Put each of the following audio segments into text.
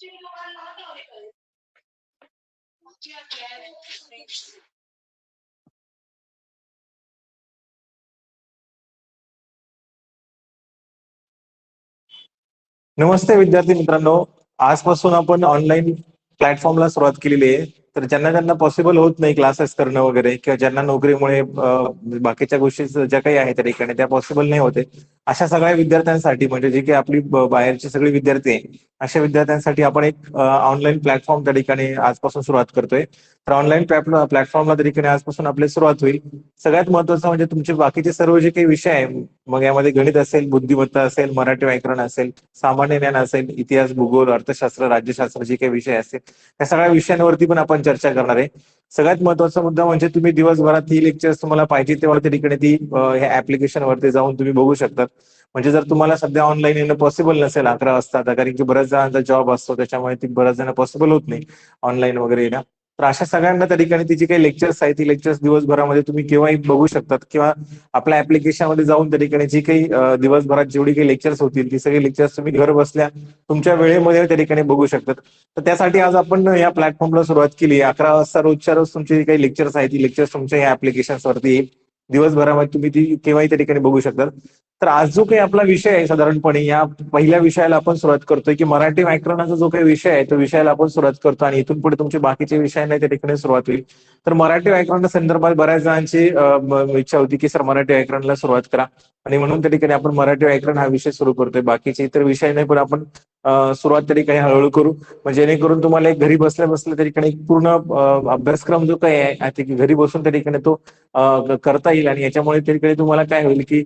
नमस्ते विद्यार्थी मित्रांनो. आजपासून आपण ऑनलाईन प्लॅटफॉर्मला सुरुवात केलेली आहे. तर ज्यांना ज्यांना पॉसिबल होत नाही क्लासेस करणं वगैरे, किंवा ज्यांना नोकरीमुळे बाकीच्या गोष्टी ज्या काही आहेत त्या ठिकाणी त्या पॉसिबल नाही होते, अशा सगळ्या विद्यार्थ्यांसाठी, म्हणजे जे काही आपली बाहेरची सगळी विद्यार्थी आहे, अशा विद्यार्थ्यांसाठी आपण एक ऑनलाईन प्लॅटफॉर्म त्या ठिकाणी आजपासून सुरुवात करतोय. तर ऑनलाईन प्लॅटफॉर्मला त्या ठिकाणी आजपासून आपली सुरुवात होईल. सगळ्यात महत्वाचं म्हणजे तुमचे बाकीचे सर्व जे काही विषय आहे, मग यामध्ये गणित असेल, बुद्धिमत्ता असेल, मराठी व्याकरण असेल, सामान्य ज्ञान असेल, इतिहास, भूगोल, अर्थशास्त्र, राज्यशास्त्र, जे काही विषय असतील त्या सगळ्या विषयांवरती पण आपण चर्चा करणार आहे. सगळ्यात महत्वाचा मुद्दा म्हणजे तुम्ही दिवसभरात ही लेक्चर्स तुम्हाला पाहिजे तेव्हा त्या ठिकाणी ती ह्या ऍप्लिकेशन वरती जाऊन तुम्ही बघू शकतात. म्हणजे जर तुम्हाला सध्या ऑनलाईन येणं पॉसिबल नसेल 11 वाजता, कारण की बऱ्याच जणांचा जॉब असतो, त्याच्यामुळे ती बऱ्याच जण पॉसिबल होत नाही ऑनलाईन वगैरे येणं. तर अशा सगळ्यांना त्या ठिकाणी ती जी काही लेक्चर्स आहेत ती लेक्चर्स दिवसभरामध्ये तुम्ही केव्हाही बघू शकतात, किंवा आपल्या ऍप्लिकेशनमध्ये जाऊन त्या ठिकाणी जी काही दिवसभरात जेवढी काही लेक्चर्स होतील ती सगळी लेक्चर्स तुम्ही घर बसल्या तुमच्या वेळेमध्ये त्या ठिकाणी बघू शकतात. तर त्यासाठी आज आपण या प्लॅटफॉर्मला सुरुवात केली. 11 वाजता रोजच्या रोज तुमची जी काही लेक्चर्स आहेत ती लेक्चर्स तुमच्या या ऍप्लिकेशन्स वरती येईल. दिवसभरामध्ये तुम्ही ती केव्हाही त्या ठिकाणी बघू शकतात. तर आज जो काही आपला विषय आहे, साधारणपणे या पहिल्या विषयाला आपण सुरुवात करतोय, की मराठी व्याकरणाचा जो काही विषय आहे तो विषयाला आपण सुरुवात करतो, आणि इथून पुढे तुमचे बाकीचे विषय नाही त्या ठिकाणी सुरुवात होईल. तर मराठी व्याकरण संदर्भात बऱ्याच जणांची इच्छा होती की सर मराठी व्याकरणाला सुरुवात करा, आणि म्हणून त्या ठिकाणी आपण मराठी व्याकरण हा विषय सुरू करतोय. बाकीचे इतर विषय नाही, पण आपण सुरुवात तरी काही हळूहळू करू, म्हणजे जेणेकरून तुम्हाला एक घरी बसल्या बसल्या त्या ठिकाणी एक पूर्ण अभ्यासक्रम जो काही आहे ते घरी बसून त्या ठिकाणी तो करता येईल. आणि याच्यामुळे त्या ठिकाणी तुम्हाला काय होईल की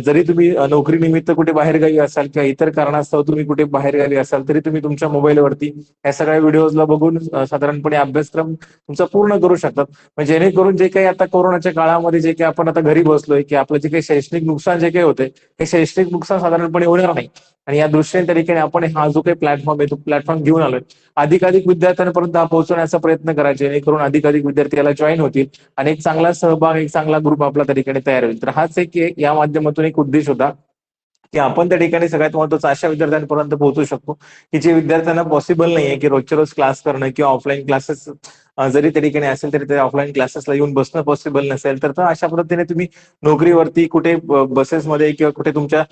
जरी तुम्ही नोकरीनिमित्त कुठे बाहेरगावी असाल, किंवा इतर कारणास्तव तुम्ही कुठे बाहेरगावी असाल, तरी तुम्ही तुमच्या मोबाईलवरती या सगळ्या व्हिडिओजला बघून साधारणपणे अभ्यासक्रम तुमचा पूर्ण करू शकतात. म्हणजे जेणेकरून जे काही आता कोरोनाच्या काळामध्ये जे काही आपण आता घरी बसलोय, की आपलं जे काही शैक्षणिक नुकसान जे काही होते, हे शैक्षणिक नुकसान साधारणपणे होणार नाही. आणि या दृष्टीने त्या ठिकाणी आपण हा जो काही प्लॅटफॉर्म आहे तो प्लॅटफॉर्म घेऊन आलोय. अधिकाधिक विद्यार्थ्यांपर्यंत हा पोहोचवण्याचा प्रयत्न करा, जेणेकरून अधिकाधिक विद्यार्थी याला जॉईन होतील आणि एक चांगला सहभाग, एक चांगला ग्रुप आपला त्या ठिकाणी तयार होईल. तर हाच एक या माध्यमातून एक उद्देश होता की आपण त्या ठिकाणी सगळ्यात महत्त्वाचं अशा विद्यार्थ्यांपर्यंत पोहोचू शकतो की जे विद्यार्थ्यांना पॉसिबल नाहीये की रोजच्या रोज क्लास करणं, किंवा ऑफलाईन क्लासेस जरी त्या ठिकाणी असेल तरी ते ऑफलाईन क्लासेसला येऊन बसणं पॉसिबल नसेल, तर अशा पद्धतीने तुम्ही नोकरीवरती कुठे बसेसमध्ये किंवा कुठे तुमच्या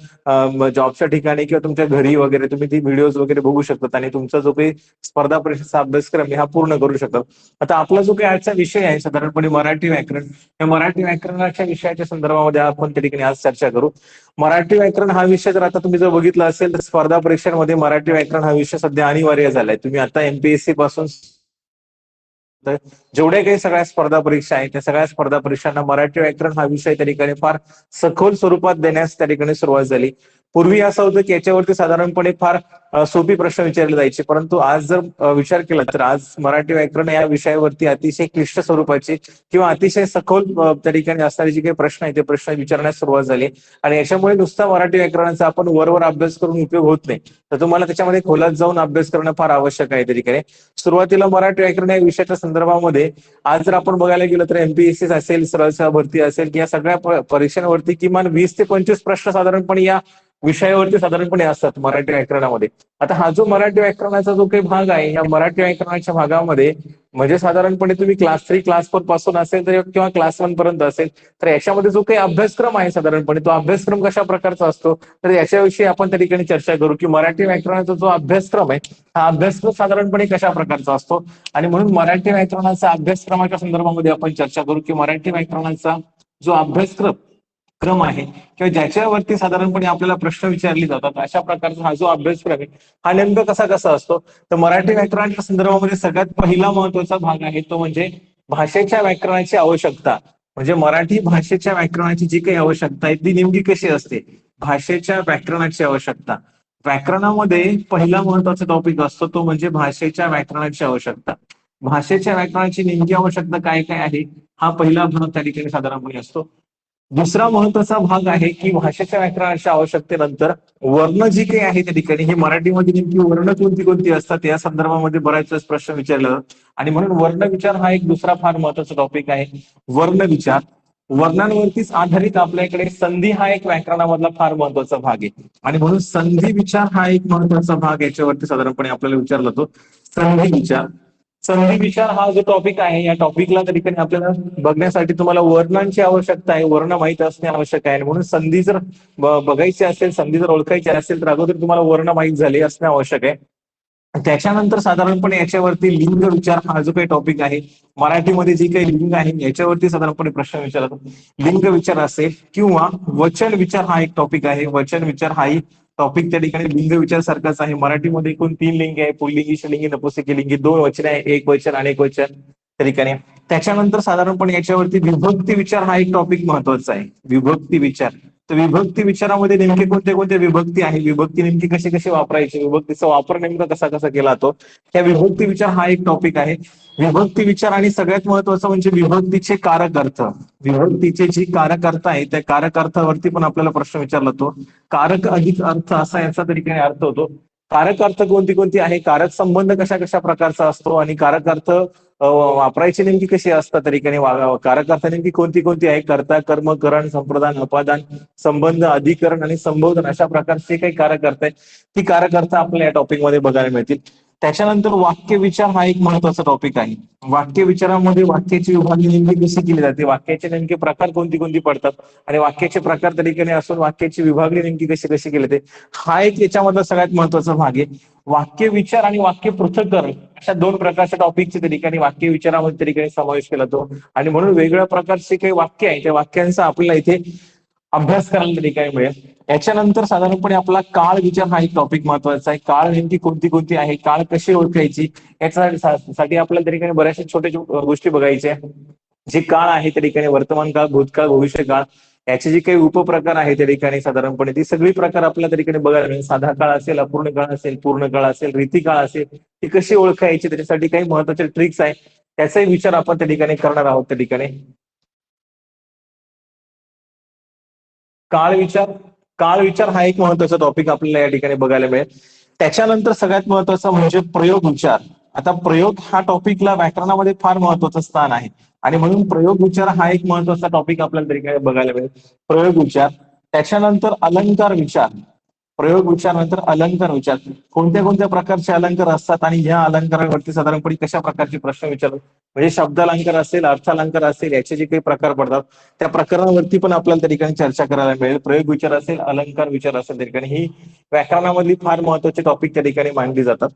जॉबच्या ठिकाणी किंवा तुमच्या घरी वगैरे तुम्ही ती व्हिडिओज वगैरे बघू शकतात, आणि तुमचा जो काही स्पर्धा परीक्षेचा अभ्यासक्रम आहे हा पूर्ण करू शकतात. आता आपला जो काही आजचा विषय आहे साधारणपणे मराठी व्याकरण, या मराठी व्याकरणाच्या विषयाच्या संदर्भामध्ये आपण त्या ठिकाणी आज चर्चा करू. मराठी व्याकरण हा विषय जर आता तुम्ही जर बघितला असेल तर स्पर्धा परीक्षांमध्ये मराठी व्याकरण हा विषय सध्या अनिवार्य झालाय. तुम्ही आता एमपीएससी पासून तर जेवढ्या काही सगळ्या स्पर्धा परीक्षा आहेत त्या सगळ्या स्पर्धा परीक्षांना मराठी व्याकरण हा विषय त्या ठिकाणी फार सखोल स्वरूपात देण्यास त्या ठिकाणी सुरुवात झाली. पूर्वी असं होतं की याच्यावरती साधारणपणे फार सोपी प्रश्न विचारले जायचे, परंतु आज जर विचार केला तर आज मराठी व्याकरण या विषयावरती अतिशय क्लिष्ट स्वरूपाचे किंवा अतिशय सखोल त्या ठिकाणी असणारे जे काही प्रश्न आहेत ते प्रश्न विचारण्यास सुरुवात झाली. आणि याच्यामुळे नुसता मराठी व्याकरणाचा आपण वरवर अभ्यास करून उपयोग होत नाही, तर तुम्हाला त्याच्यामध्ये खोलात जाऊन अभ्यास करणं फार आवश्यक आहे. त्या ठिकाणी सुरुवातीला मराठी व्याकरण या विषयाच्या संदर्भामध्ये आज जर आपण बघायला गेलं तर एमपीएससी असेल, सरळ सेवा भरती असेल, की या सगळ्या परीक्षांवरती किमान 20 ते 25 प्रश्न साधारणपणे या विषयावरती साधारणपणे असतात मराठी व्याकरणामध्ये. आता हा जो मराठी व्याकरणाचा जो काही भाग आहे, या मराठी व्याकरणाच्या भागामध्ये म्हणजे साधारणपणे तुम्ही क्लास 3 क्लास 4 पासून असेल तर किंवा क्लास 1 पर्यंत असेल, तर याच्यामध्ये जो काही अभ्यासक्रम आहे साधारणपणे तो अभ्यासक्रम कशा प्रकारचा असतो, तर याच्याविषयी आपण त्या ठिकाणी चर्चा करू की मराठी व्याकरणाचा जो अभ्यासक्रम आहे हा अभ्यासक्रम साधारणपणे कशा प्रकारचा असतो. आणि म्हणून मराठी व्याकरणाचा अभ्यासक्रमाच्या संदर्भामध्ये आपण चर्चा करू की मराठी व्याकरणाचा जो क्रम आहे किंवा ज्याच्यावरती साधारणपणे आपल्याला प्रश्न विचारले जातात अशा प्रकारचा हा जो अभ्यासक्रम आहे हा नेमका कसा कसा असतो. तर मराठी व्याकरणाच्या संदर्भामध्ये सगळ्यात पहिला महत्वाचा भाग आहे तो म्हणजे भाषेच्या व्याकरणाची आवश्यकता. म्हणजे मराठी भाषेच्या व्याकरणाची जी काही आवश्यकता आहे ती नेमकी कशी असते. भाषेच्या व्याकरणाची आवश्यकता, व्याकरणामध्ये पहिला महत्वाचा टॉपिक असतो तो म्हणजे भाषेच्या व्याकरणाची आवश्यकता. भाषेच्या व्याकरणाची नेमकी आवश्यकता काय काय आहे हा पहिला भाग त्या ठिकाणी साधारणपणे असतो. दुसरा महत्वाचा भाग आहे की भाषेच्या व्याकरणाच्या आवश्यकतेनंतर वर्ण जी काही आहे त्या ठिकाणी हे मराठीमध्ये नेमकी वर्ण कोणती कोणती असतात या संदर्भामध्ये बऱ्याच वेळेस प्रश्न विचारला जातात. आणि म्हणून वर्ण विचार हा एक दुसरा फार महत्वाचा टॉपिक आहे. वर्ण विचार वर्णांवरतीच आधारित आपल्याकडे संधी हा एक व्याकरणामधला फार महत्वाचा भाग आहे. आणि म्हणून संधी विचार हा एक महत्वाचा भाग याच्यावरती साधारणपणे आपल्याला विचारला जातो. संधी विचार, संधी विचार हा जो टॉपिक आहे, या टॉपिकला त्या ठिकाणी आपल्याला बघण्यासाठी तुम्हाला वर्णांची आवश्यकता आहे, वर्ण माहित असणे आवश्यक आहे. आणि म्हणून संधी जर बघायची असेल, संधी जर ओळखायची असेल तर अगोदर तुम्हाला वर्ण माहित झाले असणे आवश्यक आहे. त्याच्यानंतर साधारणपणे याच्यावरती लिंग विचार हा जो काही टॉपिक आहे, मराठीमध्ये जी काही लिंग आहे याच्यावरती साधारणपणे प्रश्न विचारतात. लिंग विचार असेल किंवा वचन विचार हा एक टॉपिक आहे. वचन विचार हाही टॉपिक त्या ठिकाणी लिंग विचार सारखाच आहे. मराठीमध्ये एकूण 3 लिंग आहे, पुल्लिंगी, स्त्रीलिंगी, नपुंसकलिंगी. 2 वचन आहे, एक वचन, अनेक वचन त्या ठिकाणी. त्याच्यानंतर साधारणपणे याच्यावरती विभक्ती विचार हा एक टॉपिक महत्वाचा आहे. विभक्ती विचार, तर विभक्ती विचारामध्ये नेमके कोणते कोणते विभक्ती आहे, विभक्ती नेमकी कशी कशी वापरायची, विभक्तीचा वापर नेमका कसा कसा केला जातो, त्या विभक्ती विचार हा एक टॉपिक आहे. विभक्ती विचार आणि सगळ्यात महत्वाचं म्हणजे विभक्तीचे कारक अर्थ. विभक्तीचे जे कारक अर्थ आहे त्या कारक अर्थावरती पण आपल्याला प्रश्न विचारला जातो. कारक अधिक अर्थ असा याचा तरीके अर्थ होतो. कारक अर्थ कोणती कोणती आहे, कारक संबंध कशा कशा प्रकारचा असतो आणि कारक अर्थ वापरायची नेमकी कशी असतात तरीके, कारक अर्थ नेमकी कोणती कोणती आहे, कर्ता, कर्म, करण, संप्रदान, अपादान, संबंध, अधिकरण आणि संबोधन अशा प्रकारचे काही कारक अर्थ आहेत. ती कारक अर्थ आपल्याला या टॉपिक मध्ये बघायला मिळतील. त्याच्यानंतर वाक्य विचार हा एक महत्वाचा टॉपिक आहे. वाक्य विचारामध्ये वाक्याची विभागणी नेमकी कशी केली जाते, वाक्याचे नेमके प्रकार कोणती कोणती पडतात आणि वाक्याचे प्रकार तरीकेने असून वाक्याची विभागणी नेमकी कशी कशी केली जाते, हा एक याच्यामधला सगळ्यात महत्वाचा भाग आहे. वाक्य विचार आणि वाक्य पृथक्करण अशा 2 प्रकारच्या टॉपिकचे त्या ठिकाणी वाक्य विचारामध्ये त्या ठिकाणी समावेश केला जातो. आणि म्हणून वेगवेगळ्या प्रकारचे काही वाक्य आहे त्या वाक्यांचा आपल्याला इथे अभ्यास करायला त्या ठिकाणी मिळेल. याच्यानंतर साधारणपणे आपला काळ विचार हा एक टॉपिक महत्वाचा आहे. काळ नेमकी कोणती कोणती आहे, काळ कशी ओळखायची, याच्यासाठी आपल्याला त्या ठिकाणी बऱ्याचशा छोट्या गोष्टी बघायच्या. जे काळ आहे त्या ठिकाणी वर्तमान काळ, भूतकाळ, भविष्य काळ, याचे जे काही उपप्रकार आहे त्या ठिकाणी साधारणपणे ती सगळी प्रकार आपल्याला त्या ठिकाणी बघायला मिळेल. साधा काळ असेल, अपूर्ण काळ असेल, पूर्ण काळ असेल, रीती काळ असेल, ती कशी ओळखायची त्याच्यासाठी काही महत्वाचे ट्रिक्स आहे, त्याचाही विचार आपण त्या ठिकाणी करणार आहोत. त्या ठिकाणी काळ विचार, काळ विचार हा एक महत्वाचा टॉपिक आपल्याला या ठिकाणी बघायला मिळेल. त्याच्यानंतर सगळ्यात महत्वाचा म्हणजे प्रयोग विचार. आता प्रयोग हा टॉपिकला व्याकरणामध्ये फार महत्वाचं स्थान आहे आणि म्हणून प्रयोग विचार हा एक महत्वाचा टॉपिक आपल्याला तरी बघायला मिळेल. प्रयोग विचार, त्याच्यानंतर अलंकार विचार. प्रयोग विचार नंतर अलंकार विचार, कोणत्या कोणत्या प्रकारचे अलंकार असतात आणि या अलंकारावरती साधारणपणे कशा प्रकारचे प्रश्न विचारतात, म्हणजे शब्दालंकार असेल, अर्थालंकार असेल, याचे जे काही प्रकार पडतात त्या प्रकरणावरती पण आपल्याला त्या ठिकाणी चर्चा करायला मिळेल. प्रयोग विचार असेल, अलंकार विचार असेल, त्या ठिकाणी ही व्याकरणामधली फार महत्वाचे टॉपिक त्या ठिकाणी मांडली जातात.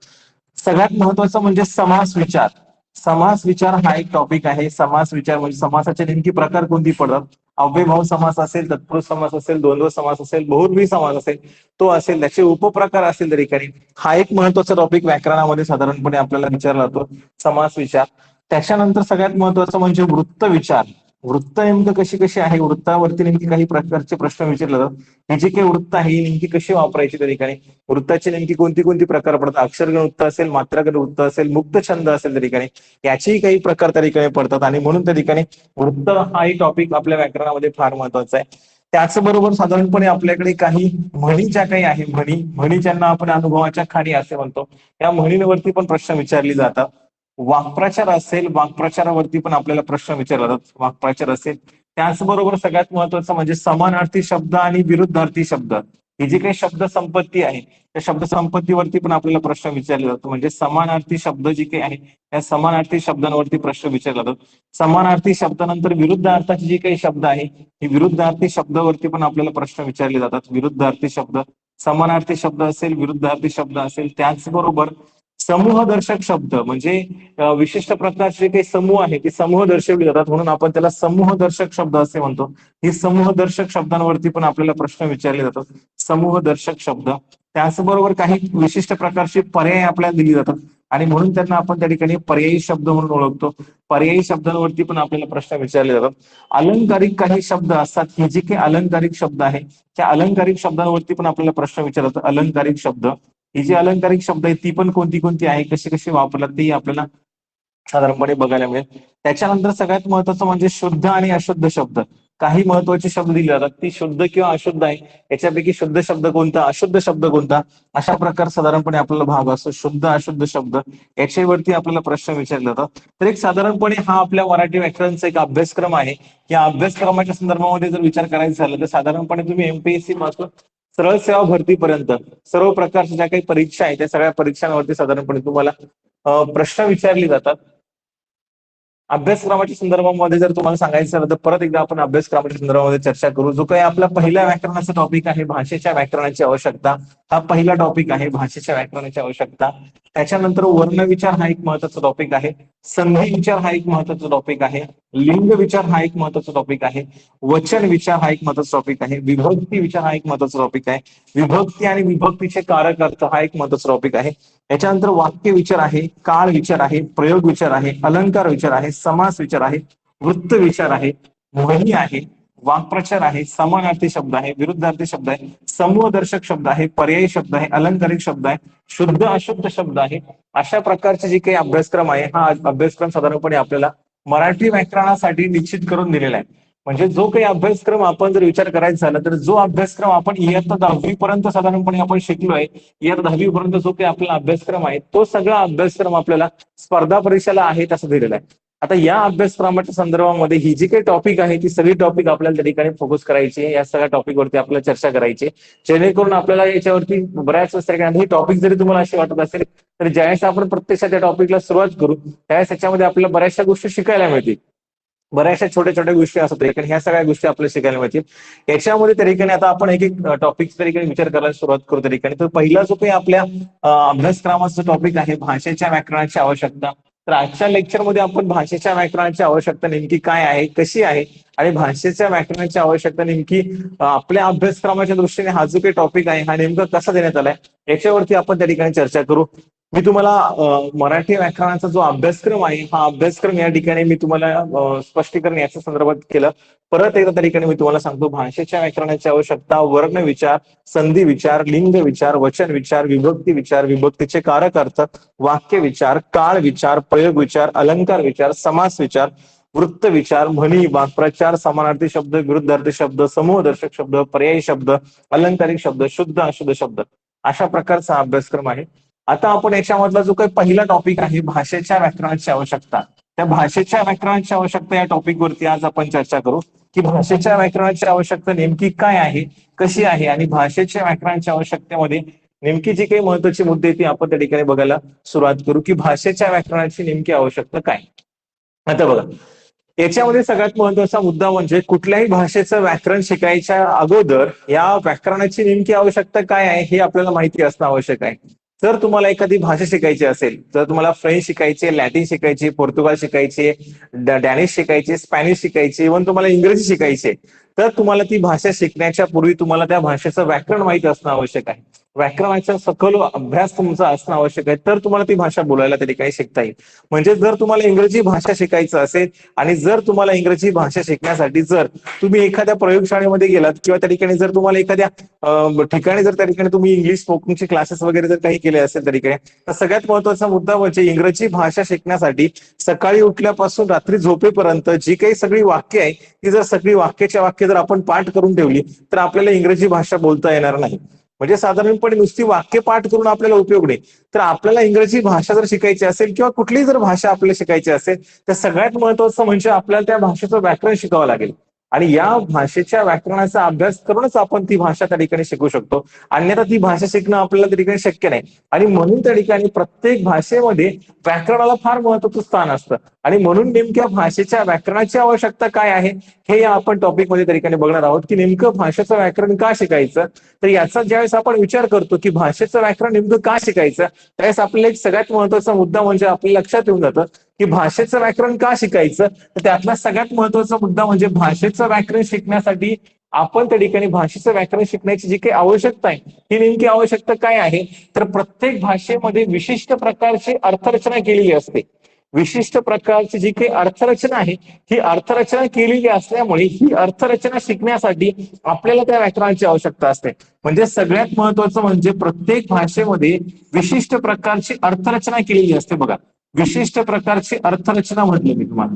सगळ्यात महत्वाचं म्हणजे समास विचार. समास विचार हा एक टॉपिक आहे. समास विचार म्हणजे समासाचे नेमकी प्रकार कोणती पडतात, अव्ययभाव समास असेल, तत्पुरुष समास असेल, द्वंद्व समास असेल, बहुव्रीही समास असेल, तो असेल, त्याचे उपप्रकार असेल त्या ठिकाणी, हा एक महत्वाचा टॉपिक व्याकरणामध्ये साधारणपणे आपल्याला विचारला जातो, समास विचार. त्याच्यानंतर सगळ्यात महत्वाचं म्हणजे वृत्त विचार. वृत्त नेमकं कशी कशी आहे, वृत्तावरती नेमकी काही प्रकारचे प्रश्न विचारले जातात. हे जे काही वृत्त आहे ही नेमकी कशी वापरायची त्या ठिकाणी, वृत्ताचे नेमकी कोणती कोणती प्रकार पडतात, अक्षरगण वृत्त असेल, मात्रागण वृत्त असेल, मुक्त छंद असेल त्या ठिकाणी, याचेही काही प्रकार त्या ठिकाणी पडतात. आणि म्हणून त्या ठिकाणी वृत्त हाही टॉपिक आपल्या व्याकरणामध्ये फार महत्वाचा आहे. त्याचबरोबर साधारणपणे आपल्याकडे काही म्हणी ज्या काही आहे, म्हणी ज्यांना आपण अनुभवाच्या खाणी असे म्हणतो, या म्हणींवरती पण प्रश्न विचारले जातात. वाक्प्रचार असेल, वाक्प्रचारावरती पण आपल्याला प्रश्न विचारले जातात, वाक्प्रचार असेल. त्याचबरोबर सगळ्यात महत्वाचं म्हणजे समानार्थी शब्द आणि विरुद्धार्थी शब्द. ही जी काही शब्द संपत्ती आहे त्या शब्द संपत्तीवरती पण आपल्याला प्रश्न विचारले जातो. म्हणजे समानार्थी शब्द जे काही आहे त्या समानार्थी शब्दांवरती प्रश्न विचारले जातात. समानार्थी शब्दानंतर विरुद्ध अर्थाचे जे काही शब्द आहे ही विरुद्धार्थी शब्दावरती पण आपल्याला प्रश्न विचारले जातात. विरुद्धार्थी शब्द, समानार्थी शब्द असेल, विरुद्धार्थी शब्द असेल. त्याचबरोबर समूहदर्शक शब्द म्हणजे विशिष्ट प्रकारचे काही समूह आहे ते समूह दर्शवले जातात, म्हणून आपण त्याला समूहदर्शक शब्द असे म्हणतो. ही समूहदर्शक शब्दांवरती पण आपल्याला प्रश्न विचारले जातात, समूहदर्शक शब्द. त्याचबरोबर काही विशिष्ट प्रकारचे पर्याय आपल्याला दिले जातात आणि म्हणून त्यांना आपण त्या ठिकाणी पर्यायी शब्द म्हणून ओळखतो. पर्यायी शब्दांवरती पण आपल्याला प्रश्न विचारले जातात. अलंकारिक काही शब्द असतात, हे जे काही अलंकारिक शब्द आहे त्या अलंकारिक शब्दांवरती पण आपल्याला प्रश्न विचारतात. अलंकारिक शब्द, ही जी अलंकारिक शब्द आहे ती पण कोणती कोणती आहे, कशी कशी वापरतात तेही आपल्याला साधारणपणे बघायला मिळेल. त्याच्यानंतर सगळ्यात महत्वाचं म्हणजे शुद्ध आणि अशुद्ध शब्द. काही महत्वाचे शब्द दिले जातात, ती शुद्ध किंवा अशुद्ध आहे, याच्यापैकी शुद्ध शब्द कोणता, अशुद्ध शब्द कोणता, अशा प्रकार साधारणपणे आपल्याला भाग असतो शुद्ध अशुद्ध शब्द, याच्यावरती आपल्याला प्रश्न विचारले जातात. तर एक साधारणपणे हा आपल्या मराठी व्याकरणचा एक अभ्यासक्रम आहे. या अभ्यासक्रमाच्या संदर्भामध्ये जर विचार करायचा झाला तर साधारणपणे तुम्ही एमपीएससी पासून सरळ सेवा भरतीपर्यंत सर्व प्रकारच्या ज्या काही परीक्षा आहेत त्या सगळ्या परीक्षांवरती साधारणपणे तुम्हाला प्रश्न विचारले जातात. अभ्यासक्रमाच्या संदर्भामध्ये जर तुम्हाला सांगायचं झालं तर परत एकदा आपण अभ्यासक्रमाच्या संदर्भामध्ये चर्चा करू. जो काही आपला पहिला व्याकरणाचा टॉपिक आहे भाषेच्या व्याकरणाची आवश्यकता, हा पहिला टॉपिक आहे भाषेच्या व्याकरणाची आवश्यकता. त्याच्यानंतर वर्ण विचार हा एक महत्वाचा टॉपिक आहे, संधी विचार हा एक महत्वाचा टॉपिक आहे, लिंग विचार हा एक महत्वाचा टॉपिक आहे, वचन विचार हा एक महत्वाचा टॉपिक आहे, विभक्ती विचार हा एक महत्वाचा टॉपिक आहे, विभक्ती आणि विभक्तीचे कारक अर्थ हा एक महत्वाचा टॉपिक आहे. याच्यानंतर वाक्य विचार आहे, काळ विचार आहे, प्रयोग विचार आहे, अलंकार विचार आहे, समास विचार आहे, वृत्त विचार आहे, ध्वनी आहे, वाक्प्रचार आहे, समानार्थी शब्द आहे, विरुद्धार्थी शब्द आहे, समूहदर्शक शब्द आहे, पर्यायी शब्द आहे, अलंकारिक शब्द आहे, शुद्ध अशुद्ध शब्द आहे. अशा प्रकारचे जे काही अभ्यासक्रम आहे हा अभ्यासक्रम साधारणपणे आपल्याला मराठी व्याकरणासाठी निश्चित करून दिलेला आहे. म्हणजे जो काही अभ्यासक्रम आपण जर विचार करायचा झाला तर जो अभ्यासक्रम आपण इयत्ता 10वी पर्यंत साधारणपणे आपण शिकलोय, इयत्ता 10वी पर्यंत जो काही आपला अभ्यासक्रम आहे तो सगळा अभ्यासक्रम आपल्याला स्पर्धा परीक्षेला आहे तसं दिलेला आहे. आता या अभ्यासक्रमाच्या संदर्भामध्ये ही जी काही टॉपिक आहे ती सगळी टॉपिक आपल्याला त्या ठिकाणी फोकस करायची, या सगळ्या टॉपिकवरती आपल्याला चर्चा करायची, जेणेकरून आपल्याला याच्यावरती बऱ्याच ही टॉपिक जरी तुम्हाला असे वाटत असेल तर ज्यावेळेस आपण प्रत्यक्षात त्या टॉपिकला सुरुवात करू त्यावेळेस त्याच्यामध्ये आपल्याला बऱ्याचशा गोष्टी शिकायला मिळतील, बऱ्याचशा छोट्या छोट्या गोष्टी असतात आणि ह्या सगळ्या गोष्टी आपल्याला शिकायला मिळतील. याच्यामध्ये त्या ठिकाणी आता आपण एक एक टॉपिक तरीके विचार करायला सुरुवात करू त्या ठिकाणी. तर पहिला जो काही आपल्या अभ्यासक्रमाचा टॉपिक आहे भाषेच्या व्याकरणाची आवश्यकता. तर आजच्या लेक्चरमध्ये आपण भाषेच्या व्याकरणाची आवश्यकता नेमकी काय आहे, कशी आहे आणि भाषेच्या व्याकरणाची आवश्यकता नेमकी आपल्या अभ्यासक्रमाच्या दृष्टीने हा जो काही टॉपिक आहे हा नेमका कसा देण्यात आलाय याच्यावरती आपण त्या ठिकाणी चर्चा करू. मी तुम्हाला मराठी व्याकरणाचा जो अभ्यासक्रम आहे हा अभ्यासक्रम या ठिकाणी मी तुम्हाला स्पष्टीकरण याच्या संदर्भात केलं. परत एकदा त्या ठिकाणी मी तुम्हाला सांगतो भाषेच्या व्याकरणाची आवश्यकता, वर्ण विचार, संधी विचार, लिंग विचार, वचन विचार, विभक्तीचे कारक अर्थ, वाक्य विचार, काळ विचार, प्रयोग विचार, अलंकार विचार, समास विचार, वृत्त विचार, म्हणी, वाक्प्रचार, समानार्थी शब्द, विरुद्धार्थी शब्द, समूहदर्शक शब्द, पर्यायी शब्द, अलंकारिक शब्द, शुद्ध अशुद्ध शब्द, अशा प्रकारचा अभ्यासक्रम आहे. आता आपण याच्यामधला जो काही पहिला टॉपिक आहे भाषेच्या व्याकरणाची आवश्यकता, त्या भाषेच्या व्याकरणाची आवश्यकता या टॉपिक वरती आज आपण चर्चा करू की भाषेच्या व्याकरणाची आवश्यकता नेमकी काय आहे, कशी आहे आणि भाषेच्या व्याकरणाच्या आवश्यकतेमध्ये नेमकी जी काही महत्वाची मुद्दे ती आपण त्या ठिकाणी बघायला सुरुवात करू की भाषेच्या व्याकरणाची नेमकी आवश्यकता काय. आता बघा याच्यामध्ये सगळ्यात महत्वाचा मुद्दा म्हणजे कुठल्याही भाषेचं व्याकरण शिकायच्या अगोदर या व्याकरणाची नेमकी आवश्यकता काय आहे हे आपल्याला माहिती असणं आवश्यक आहे. जर तुम्हाला एखादी भाषा शिकायची असेल, जर तुम्हाला फ्रेंच शिकायची, लॅटिन शिकायची, पोर्तुगाल शिकायची, डॅनिश शिकायची, स्पॅनिश शिकायची, इव्हन तुम्हाला इंग्रजी शिकायची, तर तुम्हाला ती भाषा शिकण्याच्या पूर्वी तुम्हाला त्या भाषेचं व्याकरण माहिती असणं आवश्यक आहे. व्याकरणाचा सखोल अभ्यास तुमचा असणं आवश्यक आहे, तर तुम्हाला ती भाषा बोलायला त्या ठिकाणी शिकता येईल. म्हणजे जर तुम्हाला इंग्रजी भाषा शिकायचं असेल आणि जर तुम्हाला इंग्रजी भाषा शिकण्यासाठी जर तुम्ही एखाद्या प्रयोगशाळेमध्ये गेलात किंवा त्या ठिकाणी जर तुम्हाला एखाद्या ठिकाणी जर त्या ठिकाणी तुम्ही इंग्लिश स्पोकनचे क्लासेस वगैरे जर काही केले असेल त्या ठिकाणी, तर सगळ्यात महत्वाचा मुद्दा म्हणजे इंग्रजी भाषा शिकण्यासाठी सकाळी उठल्यापासून रात्री झोपेपर्यंत जी काही सगळी वाक्य आहे ती जर सगळी वाक्याच्या वाक्य जर आपण पाठ करून ठेवली तर आपल्याला इंग्रजी भाषा बोलता येणार नाही. म्हणजे साधारणपणे नुसती वाक्य पाठ करून आपल्याला उपयोग नाही, तर आपल्याला इंग्रजी भाषा जर शिकायची असेल किंवा कुठलीही जर भाषा आपल्याला शिकायची असेल तर सगळ्यात महत्वाचं म्हणजे आपल्याला त्या भाषेचं व्याकरण शिकावं लागेल आणि या भाषेच्या व्याकरणाचा अभ्यास करूनच आपण ती भाषा त्या ठिकाणी शिकू शकतो. अन्यथा ती भाषा शिकणं आपल्याला त्या ठिकाणी शक्य नाही. आणि म्हणून त्या ठिकाणी प्रत्येक भाषेमध्ये व्याकरणाला फार महत्वाचं स्थान असतं आणि म्हणून नेमक्या भाषेच्या व्याकरणाची आवश्यकता काय आहे हे आपण टॉपिकमध्ये त्या ठिकाणी बघणार आहोत की नेमकं भाषेचं व्याकरण का शिकायचं. तर याचा ज्यावेळेस आपण विचार करतो की भाषेचं व्याकरण नेमकं का शिकायचं त्यावेळेस आपल्याला एक सगळ्यात महत्वाचा मुद्दा म्हणजे आपल्या लक्षात येऊन जातं की भाषेचं व्याकरण का शिकायचं. तर त्यातला सगळ्यात महत्वाचा मुद्दा म्हणजे भाषेचं व्याकरण शिकण्यासाठी आपण त्या ठिकाणी भाषेचं व्याकरण शिकण्याची जी काही आवश्यकता आहे ही नेमकी आवश्यकता काय आहे. तर प्रत्येक भाषेमध्ये विशिष्ट प्रकारची अर्थरचना केलेली असते. विशिष्ट प्रकारची जी काही अर्थरचना आहे ही अर्थरचना केलेली असल्यामुळे ही अर्थरचना शिकण्यासाठी आपल्याला त्या व्याकरणाची आवश्यकता असते. म्हणजे सगळ्यात महत्वाचं म्हणजे प्रत्येक भाषेमध्ये विशिष्ट प्रकारची अर्थरचना केलेली असते. बघा विशिष्ट प्रकारची अर्थरचना म्हटली मी तुम्हाला,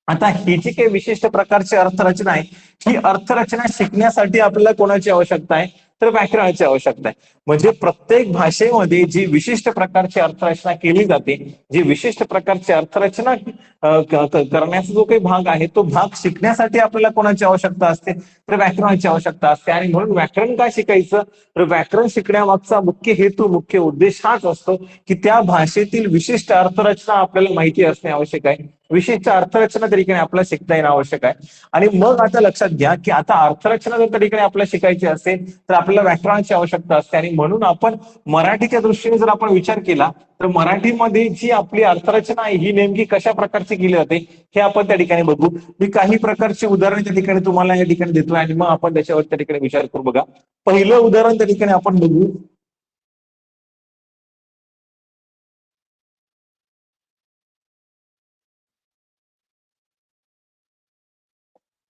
आता ही जी काही विशिष्ट प्रकारची अर्थरचना आहे, ही अर्थरचना शिकण्यासाठी आपल्याला कोणाची आवश्यकता आहे, तर व्याकरणाची आवश्यकता आहे. म्हणजे प्रत्येक भाषेमध्ये जी विशिष्ट प्रकारची अर्थरचना केली जाते, जी विशिष्ट प्रकारची अर्थरचना करण्याचा जो काही भाग आहे, तो भाग शिकण्यासाठी आपल्याला कोणाची आवश्यकता असते, तर व्याकरणाची आवश्यकता असते. आणि म्हणून व्याकरण का शिकायचं, तर व्याकरण शिकण्यामागचा मुख्य हेतू, मुख्य उद्देश हाच असतो की त्या भाषेतील विशिष्ट अर्थरचना आपल्याला माहिती असणे आवश्यक आहे, विशिष्ट अर्थरचना तरीकेने आपल्याला शिकता येणं आवश्यक आहे. आणि मग आता लक्षात घ्या की आता अर्थरचना जर तरीकेने आपल्याला शिकायची असेल तर आपल्याला व्याकरणाची आवश्यकता असते. आणि म्हणून आपण मराठीच्या दृष्टीने जर आपण विचार केला तर मराठीमध्ये जी आपली अर्थरचना आहे ही नेमकी कशा प्रकारची केली जाते हे आपण त्या ठिकाणी बघू. मी काही प्रकारची उदाहरणे त्या ठिकाणी तुम्हाला या ठिकाणी देतोय आणि मग आपण त्याच्यावर त्या ठिकाणी विचार करू. बघा, पहिलं उदाहरण त्या ठिकाणी आपण बघू.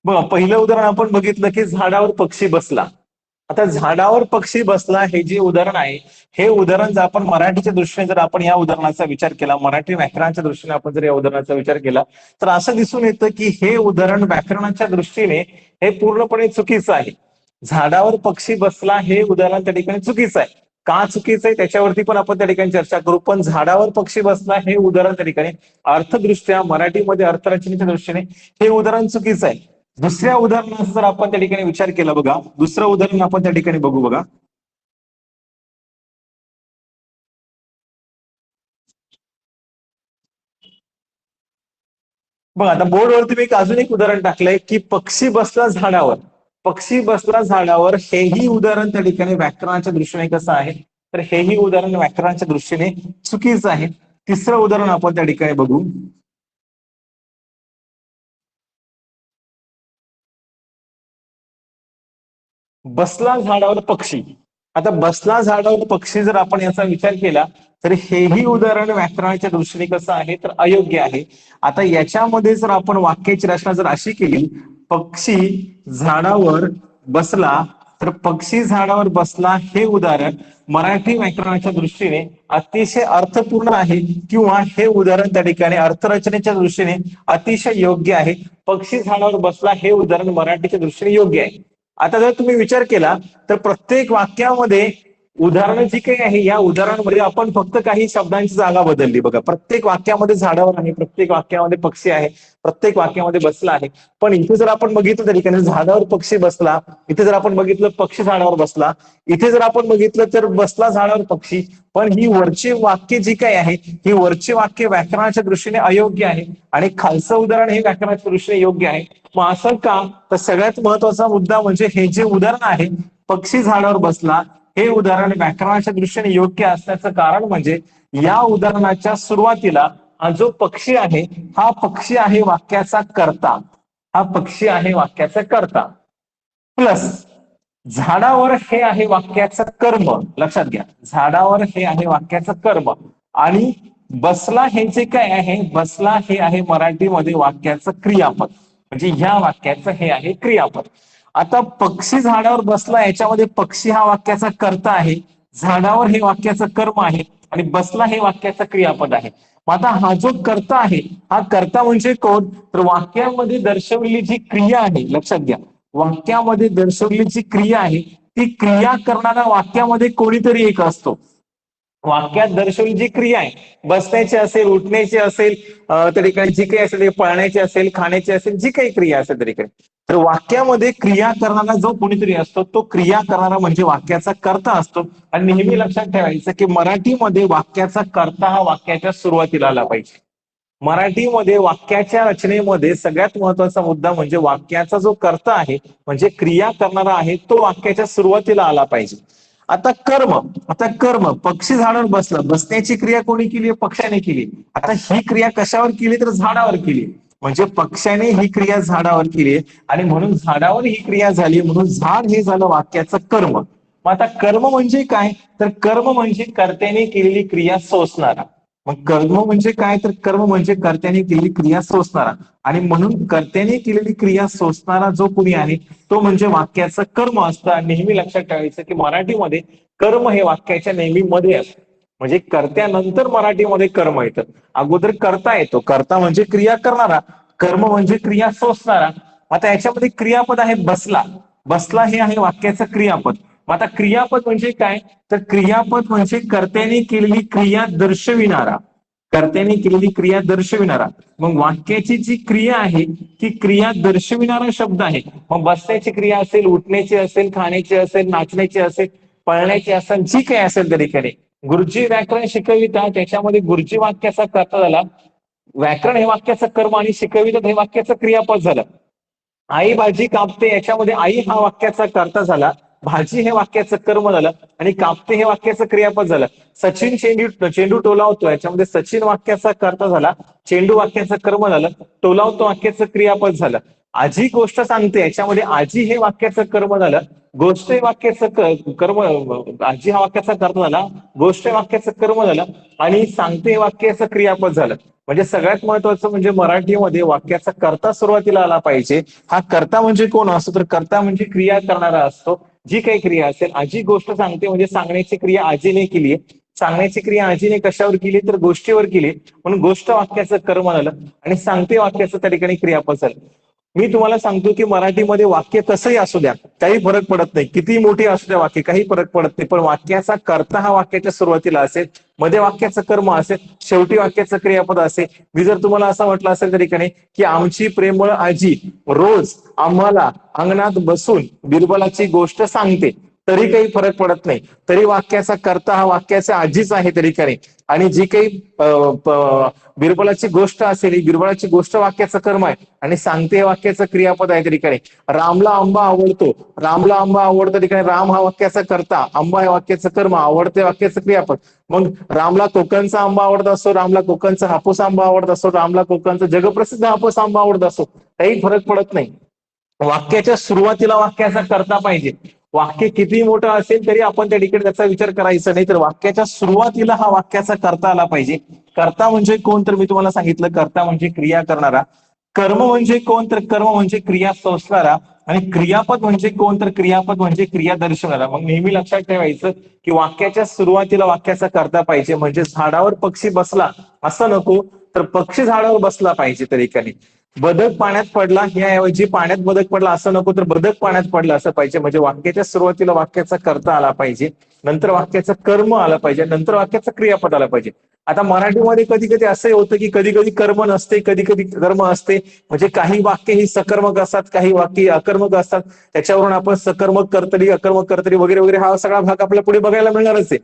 बघा, पहिलं उदाहरण आपण बघितलं की झाडावर पक्षी बसला. आता झाडावर पक्षी बसला हे जे उदाहरण आहे, हे उदाहरण जर आपण मराठीच्या दृष्टीने जर आपण या उदाहरणाचा विचार केला, मराठी व्याकरणाच्या दृष्टीने आपण जर या उदाहरणाचा विचार केला तर असं दिसून येतं की हे उदाहरण व्याकरणाच्या दृष्टीने हे पूर्णपणे चुकीचं आहे. झाडावर पक्षी बसला हे उदाहरण त्या ठिकाणी चुकीचं आहे. का चुकीचं आहे त्याच्यावरती पण आपण त्या ठिकाणी चर्चा करू. पण झाडावर पक्षी बसला हे उदाहरण त्या ठिकाणी अर्थदृष्ट्या मराठीमध्ये अर्थरचनेच्या दृष्टीने हे उदाहरण चुकीचं आहे. दुसऱ्या उदाहरणाचा जर आपण त्या ठिकाणी विचार केला, बघा दुसरं उदाहरण आपण त्या ठिकाणी बघू. बघा, बघा आता बोर्डवरती मी अजून एक उदाहरण टाकलंय की पक्षी बसला झाडावर. पक्षी बसला झाडावर हेही उदाहरण त्या ठिकाणी व्याकरणाच्या दृष्टीने कसं आहे, तर हेही उदाहरण व्याकरणाच्या दृष्टीने चुकीचं आहे. तिसरं उदाहरण आपण त्या ठिकाणी बघू. बसला झाडावर पक्षी. आता बसला झाडावर पक्षी जर आपण याचा विचार केला तर हेही उदाहरण व्याकरणाच्या दृष्टीने कसं आहे, तर अयोग्य आहे. आता याच्यामध्ये जर आपण वाक्याची रचना जर अशी केली, पक्षी झाडावर बसला, तर पक्षी झाडावर बसला हे उदाहरण मराठी व्याकरणाच्या दृष्टीने अतिशय अर्थपूर्ण आहे किंवा हे उदाहरण त्या ठिकाणी अर्थरचनेच्या दृष्टीने अतिशय योग्य आहे. पक्षी झाडावर बसला हे उदाहरण मराठीच्या दृष्टीने योग्य आहे. आता जर तुम्ही विचार केला तर प्रत्येक वाक्यामध्ये उदाहरणं जी काही आहे या उदाहरणामध्ये आपण फक्त काही शब्दांची जागा बदलली. बघा, प्रत्येक वाक्यामध्ये झाडावर आहे, प्रत्येक वाक्यामध्ये पक्षी आहे, प्रत्येक वाक्यामध्ये बसला आहे. पण इथे जर आपण बघितलं त्या ठिकाणी झाडावर पक्षी बसला, इथे जर आपण बघितलं पक्षी झाडावर बसला, इथे जर आपण बघितलं तर बसला झाडावर पक्षी. पण ही वरची वाक्य जी काही आहे ही वरची वाक्य व्याकरणाच्या दृष्टीने अयोग्य आहे आणि खालचं उदाहरण हे व्याकरणाच्या दृष्टीने योग्य आहे. मग असं का, तर सगळ्यात महत्वाचा मुद्दा म्हणजे हे जे उदाहरण आहे पक्षी झाडावर बसला हे उदाहरण व्याकरणाच्या दृष्टीने योग्य असण्याचं कारण म्हणजे या उदाहरणाच्या सुरुवातीला हा जो पक्षी आहे हा पक्षी आहे वाक्याचा कर्ता. हा पक्षी आहे वाक्याचा कर्ता. प्लस झाडावर हे आहे वाक्याचं कर्म. लक्षात घ्या, झाडावर हे आहे वाक्याचं कर्म. आणि बसला हे जे काय आहे, बसला हे आहे मराठीमध्ये वाक्याचं क्रियापद. म्हणजे ह्या वाक्याचं हे आहे क्रियापद. आता पक्षी झाडावर बसला याच्यामध्ये पक्षी हा वाक्याचा कर्ता आहे, झाडावर हे वाक्याचं कर्म आहे आणि बसला हे वाक्याचं क्रियापद आहे. मग आता हा जो कर्ता आहे हा कर्ता म्हणजे कोण, तर वाक्यामध्ये दर्शवलेली जी क्रिया आहे, लक्षात घ्या वाक्यामध्ये दर्शवलेली जी क्रिया आहे ती क्रिया करणारा वाक्यामध्ये कोणीतरी एक असतो. वाक्यात दर्शवली जी क्रिया आहे, बसण्याची असेल, उठण्याची असेल, त्या ठिकाणी जी काही असेल, पळण्याची असेल, खाण्याची असेल, जी काही क्रिया असेल त्या ठिकाणी, तर वाक्यामध्ये क्रिया करणारा जो कोणीतरी असतो तो क्रिया करणारा म्हणजे वाक्याचा कर्ता असतो. आणि नेहमी लक्षात ठेवायचं की मराठीमध्ये वाक्याचा कर्ता हा वाक्याच्या सुरुवातीला आला पाहिजे. मराठीमध्ये वाक्याच्या रचनेमध्ये सगळ्यात महत्वाचा मुद्दा म्हणजे वाक्याचा जो कर्ता आहे म्हणजे क्रिया करणारा आहे तो वाक्याच्या सुरुवातीला आला पाहिजे. आता कर्म, आता कर्म पक्षी झाडावर बसला, बसण्याची क्रिया कोणी केली, पक्षाने केली. आता ही क्रिया कशावर केली, तर झाडावर केली. म्हणजे पक्षाने ही क्रिया झाडावर केली आणि म्हणून झाडावर ही क्रिया झाली, म्हणून झाड हे झालं वाक्याचं कर्म. मग आता कर्म म्हणजे काय, तर कर्म म्हणजे कर्त्याने केलेली क्रिया सोसणारा. मग कर्म म्हणजे काय, तर कर्म म्हणजे कर्त्याने केलेली क्रिया सोसणारा. आणि म्हणून कर्त्याने केलेली क्रिया सोसणारा जो कोणी आहे तो म्हणजे वाक्याचं कर्म असतं. आणि नेहमी लक्षात ठेवायचं की मराठीमध्ये कर्म हे वाक्याच्या नेहमी मध्ये असतं. म्हणजे कर्त्यानंतर मराठीमध्ये कर्म येतं. अगोदर कर्ता येतो, कर्ता म्हणजे क्रिया करणारा, कर्म म्हणजे क्रिया सोसणारा. आता याच्यामध्ये क्रियापद आहे बसला. बसला हे आहे वाक्याचं क्रियापद. मग आता क्रियापद म्हणजे काय, तर क्रियापद म्हणजे कर्त्याने केलेली क्रिया दर्शविणारा. कर्त्याने केलेली क्रिया दर्शविणारा. मग वाक्याची जी क्रिया आहे ती क्रिया दर्शविणारा शब्द आहे. मग बसण्याची क्रिया असेल, उठण्याची असेल, खाण्याची असेल, नाचण्याची असेल, पळण्याची असेल, जी काही असेल त्या ठिकाणी गुरुजी व्याकरण शिकविता त्याच्यामध्ये गुरुजी वाक्याचा कर्ता झाला. व्याकरण हे वाक्याचं कर्म आणि शिकवितात हे वाक्याचं क्रियापद झालं. आई भाजी कापते याच्यामध्ये आई हा वाक्याचा कर्ता झाला. भाजी हे वाक्याचं कर्म झालं आणि कापते हे वाक्याचं क्रियापद झालं. सचिन चेंडू टोलावतो याच्यामध्ये सचिन वाक्याचा कर्ता झाला, चेंडू वाक्याचं कर्म झालं, टोलावतो वाक्याचं क्रियापद झालं. आजी गोष्ट सांगते याच्यामध्ये आजी हे वाक्याचं कर्म झालं, गोष्ट हे वाक्याचं कर्म, आजी हा वाक्याचा कर्ता झाला, गोष्ट हे वाक्याचं कर्म झालं आणि सांगते हे वाक्याचं क्रियापद झालं. म्हणजे सगळ्यात महत्वाचं म्हणजे मराठीमध्ये वाक्याचा कर्ता सुरुवातीला आला पाहिजे. हा कर्ता म्हणजे कोण असतो, तर कर्ता म्हणजे क्रिया करणारा असतो. जी काही क्रिया असेल, आजी गोष्ट सांगते म्हणजे सांगण्याची क्रिया आजीने केली आहे. सांगण्याची क्रिया आजीने कशावर केली, तर गोष्टीवर केली, म्हणून गोष्ट वाक्याचं कर्म झालं आणि सांगते वाक्याचं त्या ठिकाणी क्रियापद झालं. मी तुम्हाला सांगतो की मराठीमध्ये वाक्य कसंही असू द्या, काही फरक पडत नाही. किती मोठी असू द्या वाक्य, काही फरक पडत नाही. पण वाक्याचा कर्ता हा वाक्याच्या सुरुवातीला असेल, मध्ये वाक्याचं कर्म असेल, शेवटी वाक्याचं क्रियापद असेल. मी जर तुम्हाला असं म्हटलं असेल त्या ठिकाणी की आमची प्रेमळ आजी रोज आम्हाला अंगणात बसून बिरबलाची गोष्ट सांगते, तरी काही फरक पडत नाही. तरी वाक्याचा कर्ता हा वाक्याचा आजीच आहे त्या ठिकाणी. आणि जी काही बिरबलाची गोष्ट असेल, ही बिरबलाची गोष्ट वाक्याचं कर्म आहे आणि सांगते वाक्याचं क्रियापद आहे त्या ठिकाणी. रामला आंबा आवडतो, रामला आंबा आवडतो ठिकाणी राम हा वाक्याचा कर्ता, आंबा हे वाक्याचं कर्म, आवडते वाक्याचं क्रियापद. मग रामला कोकणचा आंबा आवडत असतो, रामला कोकणचा हापूस आंबा आवडत असतो, रामला कोकणचा जगप्रसिद्ध हापूस आंबा आवडत असतो, काही फरक पडत नाही. वाक्याच्या सुरुवातीला वाक्याचा कर्ता पाहिजे. वाक्य किती मोठं असेल तरी आपण त्या ठिकाणी त्याचा विचार करायचा नाही, तर वाक्याच्या सुरुवातीला हा वाक्याचा कर्ता आला पाहिजे. कर्ता म्हणजे कोण, तर मी तुम्हाला सांगितलं कर्ता म्हणजे क्रिया करणारा. कर्म म्हणजे कोण, तर कर्म म्हणजे क्रिया सोसणारा. आणि क्रियापद म्हणजे कोण, तर क्रियापद म्हणजे क्रिया दर्शवणारा. मग नेहमी लक्षात ठेवायचं की वाक्याच्या सुरुवातीला वाक्याचा कर्ता पाहिजे. म्हणजे झाडावर पक्षी बसला असं नको, तर पक्षी झाडावर बसला पाहिजे त्या ठिकाणी. बदक पाण्यात पडला याऐवजी पाण्यात बदक पडला असं नको, तर बदक पाण्यात पडला असं पाहिजे. म्हणजे वाक्याच्या सुरुवातीला वाक्याचा कर्ता आला पाहिजे, नंतर वाक्याचं कर्म आलं पाहिजे, नंतर वाक्याचं क्रियापद आलं पाहिजे. आता मराठीमध्ये कधी कधी असंही होतं की कधी कधी कर्म नसते, कधी कधी कर्म असते. म्हणजे काही वाक्य ही सकर्मक असतात, काही वाक्य अकर्मक असतात. त्याच्यावरून आपण सकर्मक कर्तरी, अकर्मक कर्तरी वगैरे वगैरे हा सगळा भाग आपल्याला पुढे बघायला मिळणारच आहे.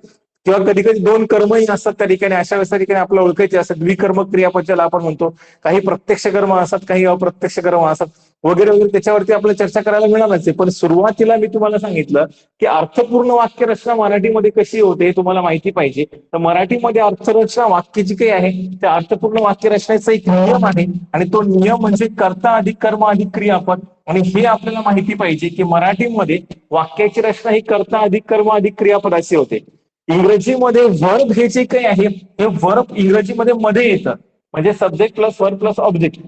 किंवा कधी कधी दोन कर्मही असतात त्या ठिकाणी. अशा वेळेस त्या ठिकाणी आपल्याला ओळखायचे असतात द्विकर्मक क्रियापद ज्याला आपण म्हणतो. काही प्रत्यक्ष कर्म असतात, काही अप्रत्यक्ष कर्म असतात वगैरे वगैरे. त्याच्यावरती आपल्याला चर्चा करायला मिळालच आहे. पण सुरुवातीला मी तुम्हाला सांगितलं की अर्थपूर्ण वाक्यरचना मराठीमध्ये कशी होते हे तुम्हाला माहिती पाहिजे. तर मराठीमध्ये अर्थरचना वाक्य जी काही आहे त्या अर्थपूर्ण वाक्यरचनेचा एक नियम आहे आणि तो नियम म्हणजे कर्ता अधिक कर्म अधिक क्रियापद. आणि हे आपल्याला माहिती पाहिजे की मराठीमध्ये वाक्याची रचना ही कर्ता अधिक कर्म अधिक क्रियापद अशी होते. इंग्रजीमध्ये वर्ब हे जे काही आहे हे वर्ब इंग्रजीमध्ये मध्ये येतं, म्हणजे subject plus verb plus object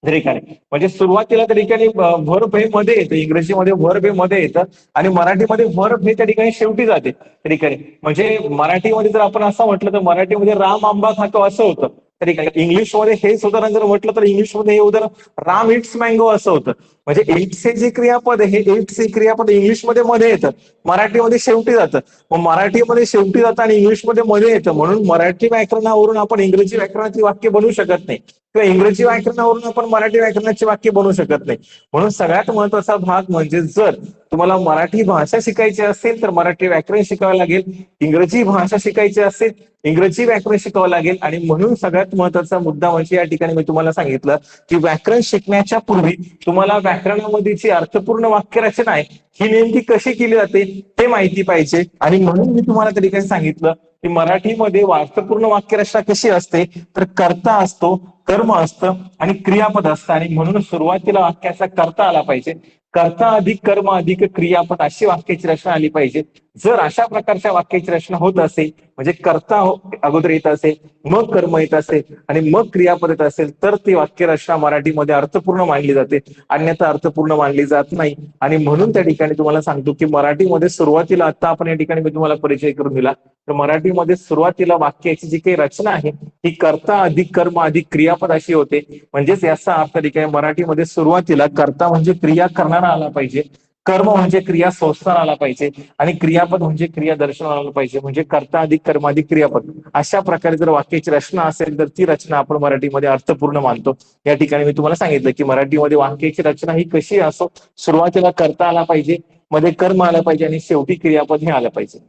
ठिकाणी. म्हणजे सुरुवातीला त्या ठिकाणी वर्ब हे मध्ये येतं, इंग्रजीमध्ये वर्ब हे मध्ये येतं आणि मराठीमध्ये वर्ब हे त्या ठिकाणी शेवटी जाते त्या ठिकाणी. म्हणजे मराठीमध्ये जर आपण असं म्हटलं तर मराठीमध्ये राम आंबा खातो असं होतं त्या ठिकाणी. इंग्लिशमध्ये हेच उदाहरण जर म्हटलं तर इंग्लिशमध्ये हे उदाहरण राम इट्स मँगो असं होतं. म्हणजे इट्स हे जे क्रियापद आहे हे इट्स हे क्रियापद इंग्लिशमध्ये मध्ये येतं, मराठीमध्ये शेवटी जातं. मग मराठीमध्ये शेवटी जातं आणि इंग्लिशमध्ये मध्ये येतं, म्हणून मराठी व्याकरणावरून आपण इंग्रजी व्याकरणाची वाक्य बनवू शकत नाही किंवा इंग्रजी व्याकरणावरून आपण मराठी व्याकरणाची वाक्य बनवू शकत नाही. म्हणून सगळ्यात महत्वाचा भाग म्हणजे जर तुम्हाला मराठी भाषा शिकायची असेल तर मराठी व्याकरण शिकावं लागेल, इंग्रजी भाषा शिकायची असेल इंग्रजी व्याकरण शिकावं लागेल. आणि म्हणून सगळ्यात महत्वाचा मुद्दा म्हणजे या ठिकाणी मी तुम्हाला सांगितलं की व्याकरण शिकण्याच्या पूर्वी तुम्हाला व्याकरणामध्ये जी अर्थपूर्ण वाक्यरचना आहे ही नेमकी कशी केली जाते ते माहिती पाहिजे. आणि म्हणून मी तुम्हाला त्या ठिकाणी सांगितलं की मराठीमध्ये अर्थपूर्ण वाक्यरचना कशी असते, तर कर्ता असतो, कर्म असतं आणि क्रियापद असतं. आणि म्हणून सुरुवातीला वाक्याचा कर्ता आला पाहिजे. कर्ता अधिक कर्म अधिक क्रियापद अशी वाक्याची रचना आली पाहिजे. जर अशा प्रकारच्या वाक्याची रचना होत असेल, म्हणजे कर्ता अगोदर येत असेल, मग कर्म येत असेल आणि मग क्रियापद येत असेल, तर ती वाक्य रचना मराठीमध्ये अर्थपूर्ण मानली जाते, अन्यथा अर्थपूर्ण मानली जात नाही. आणि म्हणून त्या ठिकाणी तुम्हाला सांगतो की मराठीमध्ये सुरुवातीला, आता आपण या ठिकाणी मी तुम्हाला परिचय करून दिला, तर मराठीमध्ये सुरुवातीला वाक्याची जी काही रचना आहे ही कर्ता अधिक कर्म अधिक क्रियापद अशी होते. म्हणजेच याचा अर्थ ठिकाणी मराठीमध्ये सुरुवातीला कर्ता म्हणजे क्रिया करणारा आला पाहिजे, कर्म म्हणजे क्रिया संस्कार आला पाहिजे आणि क्रियापद म्हणजे क्रिया दर्शन आलं पाहिजे. म्हणजे कर्ता अधिक कर्म अधिक क्रियापद अशा प्रकारे जर वाक्याची रचना असेल तर ती रचना आपण मराठीमध्ये अर्थपूर्ण मानतो. या ठिकाणी मी तुम्हाला सांगितलं की मराठीमध्ये वाक्याची रचना ही कशी असो, सुरुवातीला कर्ता आला पाहिजे, मध्ये कर्म आला पाहिजे आणि शेवटी क्रियापद हे आलं पाहिजे.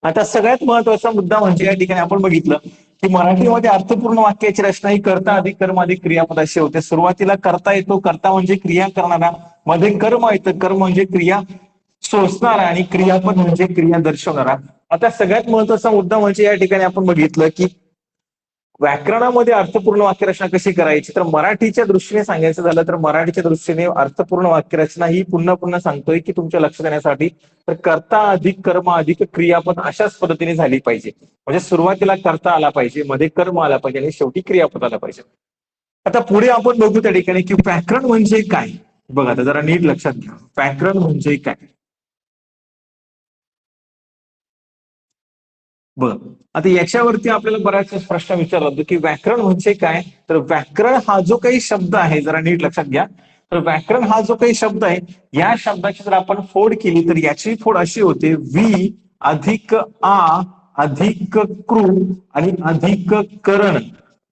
आता सगळ्यात महत्वाचा मुद्दा म्हणजे या ठिकाणी आपण बघितलं की मराठीमध्ये अर्थपूर्ण वाक्याची रचना ही कर्ता अधिक कर्म अधिक क्रियापद अशी होते. सुरुवातीला कर्ता येतो, कर्ता म्हणजे क्रिया करणारा, मध्ये कर्म येतं, कर्म म्हणजे क्रिया सोसणारा आणि क्रियापद म्हणजे क्रिया दर्शवणारा. आता सगळ्यात महत्वाचा मुद्दा म्हणजे या ठिकाणी आपण बघितलं की व्याकरणामध्ये अर्थपूर्ण वाक्यरचना कशी करायची, तर मराठीच्या दृष्टीने सांगायचं झालं तर मराठीच्या दृष्टीने अर्थपूर्ण वाक्यरचना ही पुन्हा पुन्हा सांगतोय की तुमच्या लक्षात येण्यासाठी, तर कर्ता अधिक कर्म अधिक क्रियापद अशाच पद्धतीने झाली पाहिजे. म्हणजे सुरुवातीला कर्ता आला पाहिजे, मध्ये कर्म आला पाहिजे आणि शेवटी क्रियापद आला पाहिजे. आता पुढे आपण बघू त्या ठिकाणी की व्याकरण म्हणजे काय. बघा आता जरा नीट लक्षात घ्या, व्याकरण म्हणजे काय. बरं, आता याच्यावरती आपल्याला बऱ्याच प्रश्न विचारला होता की व्याकरण म्हणजे काय. तर व्याकरण हा जो काही शब्द आहे, जरा नीट लक्षात घ्या, तर व्याकरण हा जो काही शब्द आहे, या शब्दाची जर आपण फोड केली तर याची फोड अशी होते, वी अधिक आ अधिक कृ आणि अधिक करण.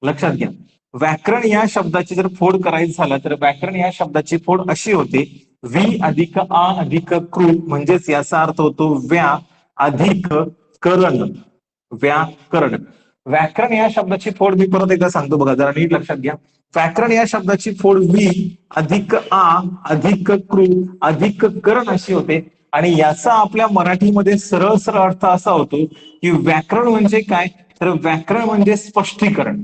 लक्षात घ्या, व्याकरण या शब्दाची जर फोड करायची झाला तर व्याकरण या शब्दाची फोड अशी होते, वी अधिक आ अधिक कृ, म्हणजेच याचा अर्थ होतो व्या अधिक करण. व्याकरण, व्याकरण या शब्दाची फोड मी परत एकदा सांगतो, बघा जरा नीट लक्षात घ्या. व्याकरण या शब्दाची फोड वी अधिक आ अधिक कृ अधिक करण अशी होते. आणि याचा आपल्या मराठीमध्ये सरळ सरळ अर्थ असा होतो की व्याकरण म्हणजे काय, तर व्याकरण म्हणजे स्पष्टीकरण.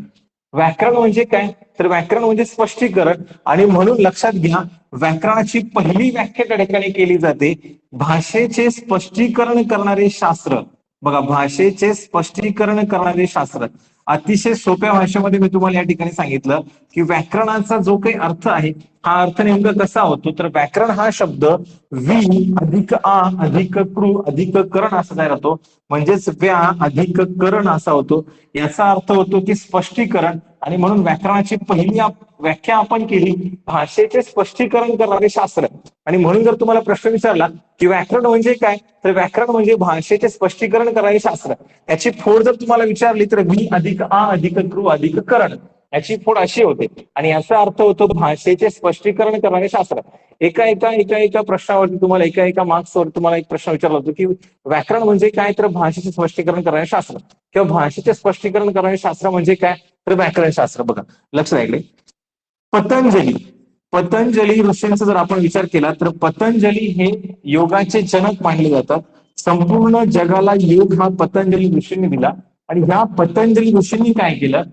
व्याकरण म्हणजे काय, तर व्याकरण म्हणजे स्पष्टीकरण. आणि म्हणून लक्षात घ्या, व्याकरणाची पहिली व्याख्या त्या ठिकाणी केली जाते, भाषेचे स्पष्टीकरण करणारे शास्त्र. बघा, भाषेचे स्पष्टीकरण करणारे शास्त्र. अतिशय सोप्या भाषेमध्ये मी तुम्हाला या ठिकाणी सांगितलं की व्याकरणाचा जो काही अर्थ आहे, हा अर्थ नेमका कसा होतो, तर व्याकरण हा शब्द वी अधिक आ अधिक कृ अधिक करण असा तयार होतो. म्हणजेच व्या अधिक करण असा होतो. याचा अर्थ होतो की स्पष्टीकरण. आणि म्हणून व्याकरणाची पहिली व्याख्या आपण केली, भाषेचे स्पष्टीकरण करणारे शास्त्र. आणि म्हणून जर तुम्हाला प्रश्न विचारला की व्याकरण म्हणजे काय, तर व्याकरण म्हणजे भाषेचे स्पष्टीकरण करणारे शास्त्र. याची फोड जर तुम्हाला विचारली तर वी अधिक आ अधिक कृ अधिक करण, याची फोड अशी होते. आणि याचा अर्थ होतो भाषेचे स्पष्टीकरण करणारे शास्त्र. एका एका एका एका प्रश्नावरती तुम्हाला एका एका मार्क्सवर तुम्हाला एक प्रश्न विचारला होतो की व्याकरण म्हणजे काय, तर भाषेचे स्पष्टीकरण करणारे शास्त्र किंवा भाषेचे स्पष्टीकरण करणारे शास्त्र म्हणजे काय, तर व्याकरण शास्त्र. बघा लक्ष द्या, पतंजली, पतंजली ऋषींचा जर आपण विचार केला तर पतंजली हे योगाचे जनक मानले जातात. संपूर्ण जगाला योग हा पतंजली ऋषींनी दिला. आणि ह्या पतंजली ऋषींनी काय केलं,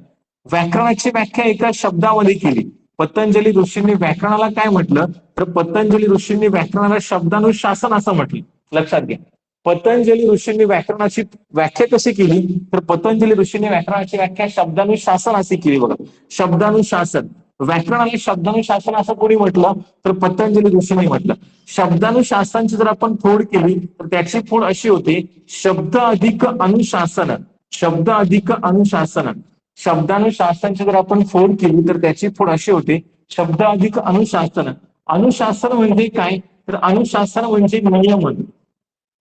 व्याकरणाची व्याख्या एका शब्दामध्ये केली. पतंजली ऋषींनी व्याकरणाला काय म्हटलं, तर पतंजली ऋषींनी व्याकरणाला शब्दानुशासन असं म्हटलं. लक्षात घ्या, पतंजली ऋषींनी व्याकरणाची व्याख्या कशी केली, तर पतंजली ऋषींनी व्याकरणाची व्याख्या शब्दानुशासन अशी केली. बघा, शब्दानुशासन, व्याकरणाला शब्दानुशासन असं कोणी म्हटलं, तर पतंजली ऋषींनी म्हटलं. शब्दानुशासनाची जर आपण फोड केली तर त्याची फोड अशी होते, शब्द अधिक अनुशासन. शब्द अधिक अनुशासन, शब्दानुशासनाची जर आपण फोड केली तर त्याची फोड अशी होते, शब्द अधिक अनुशासन. अनुशासन म्हणजे काय, तर अनुशासन म्हणजे नियमन.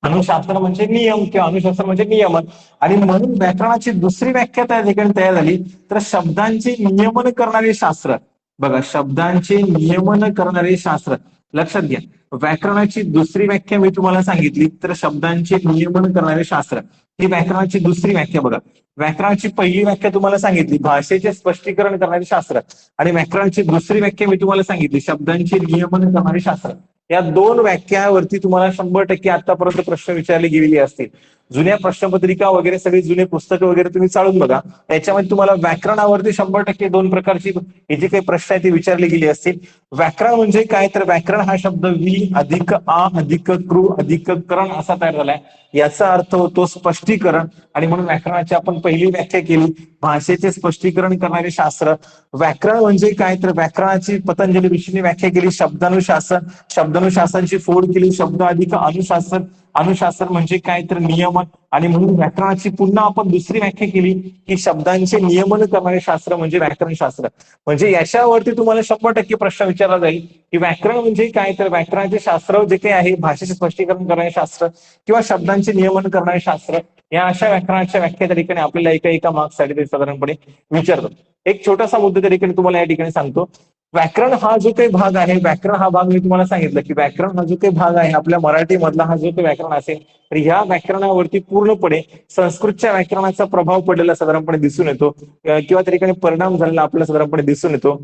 अनुशासन म्हणजे नियम किंवा अनुशासन म्हणजे नियमन. आणि म्हणून व्याकरणाची दुसरी व्याख्या त्या ठिकाणी तयार झाली, तर शब्दांचे नियमन करणारे शास्त्र. बघा, शब्दांचे नियमन करणारे शास्त्र. लक्षात घ्या, व्याकरणाची दुसरी व्याख्या मी तुम्हाला सांगितली, तर शब्दांचे नियमन करणारे शास्त्र ही व्याकरणाची दुसरी व्याख्या. बघा, व्याकरणाची पहिली व्याख्या तुम्हाला सांगितली, भाषेचे स्पष्टीकरण करणारे शास्त्र. आणि व्याकरणाची दुसरी व्याख्या मी तुम्हाला सांगितली, शब्दांचे नियमन करणारे शास्त्र. या दोन व्याख्यावरती तुम्हाला 100% आतापर्यंत प्रश्न विचारले गेलेले असतील. जुन्या प्रश्नपत्रिका वगैरे सगळी जुने पुस्तकं वगैरे तुम्ही चाळून बघा, त्याच्यामध्ये तुम्हाला व्याकरणावरती 100% 2 प्रकारची हे जे काही प्रश्न आहे ते विचारले गेले असतील. व्याकरण म्हणजे काय, तर व्याकरण हा शब्द वि अधिक आ अधिक कृ अधिक करण असा तयार झालाय. याचा अर्थ होतो स्पष्टीकरण, आणि म्हणून व्याकरणाची आपण पहिली व्याख्या केली, भाषेचे स्पष्टीकरण करणारे शास्त्र. व्याकरण म्हणजे काय, तर व्याकरणाची पतंजली ऋषींनी व्याख्या केली शब्दानुशासन, शब्दानुशासनची फोड केली शब्द अधिक अनुशासन, अनुशासन म्हणजे काय तर नियमन, आणि म्हणून व्याकरणाची पुन्हा आपण दुसरी व्याख्या केली की शब्दांचे नियमन करणारे शास्त्र म्हणजे व्याकरण शास्त्र. म्हणजे याच्यावरती तुम्हाला 100% प्रश्न विचारला जाईल की व्याकरण म्हणजे काय, तर व्याकरणाचे शास्त्र जे काही आहे भाषेचे स्पष्टीकरण करणारे शास्त्र किंवा शब्दांचे नियमन करणारे शास्त्र, या अशा व्याकरणाच्या व्याख्या त्या ठिकाणी आपल्याला एका मार्क्ससाठी ते साधारणपणे विचारतात. एक छोटासा मुद्दा त्या ठिकाणी तुम्हाला या ठिकाणी सांगतो. व्याकरण हा जो काही भाग आहे, व्याकरण हा भाग मी तुम्हाला सांगितलं की व्याकरण हा जो काही भाग आहे आपल्या मराठी मधला हा जो काही व्याकरण असेल, तर ह्या व्याकरणावरती पूर्णपणे संस्कृतच्या व्याकरणाचा प्रभाव पडलेला साधारणपणे दिसून येतो किंवा त्या ठिकाणी परिणाम झालेला आपल्याला साधारणपणे दिसून येतो.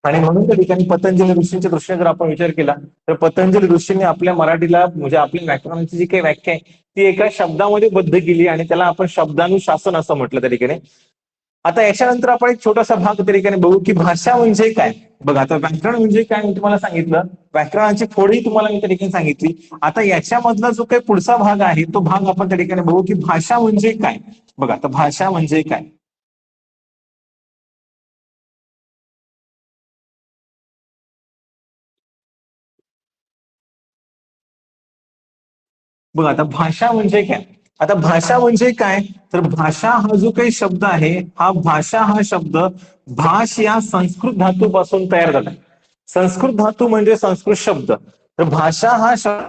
आणि म्हणून त्या ठिकाणी पतंजली ऋषींच्या दृष्टीने जर आपण विचार केला तर पतंजली ऋषींनी आपल्या मराठीला म्हणजे आपल्या व्याकरणाची जी काही व्याख्या आहे ती एका शब्दामध्ये बद्ध केली आणि त्याला आपण शब्दानुशासन असं म्हटलं त्या ठिकाणी. आता याच्यानंतर आपण एक छोटासा भाग त्या ठिकाणी बघू की भाषा म्हणजे काय. बघा आता व्याकरण म्हणजे काय मी तुम्हाला सांगितलं, व्याकरणाची फोडही तुम्हाला मी त्या ठिकाणी सांगितली. आता याच्यामधला जो काही पुढचा भाग आहे तो भाग आपण त्या ठिकाणी बघू की भाषा म्हणजे काय. बघा आता भाषा म्हणजे काय. बघा आता भाषा म्हणजे काय. आता भाषा म्हणजे काय, तर भाषा हा जो काही शब्द आहे, हा भाषा हा शब्द भाष या संस्कृत धातूपासून तयार झाला. संस्कृत धातू म्हणजे संस्कृत शब्द, तर भाषा हा शब्द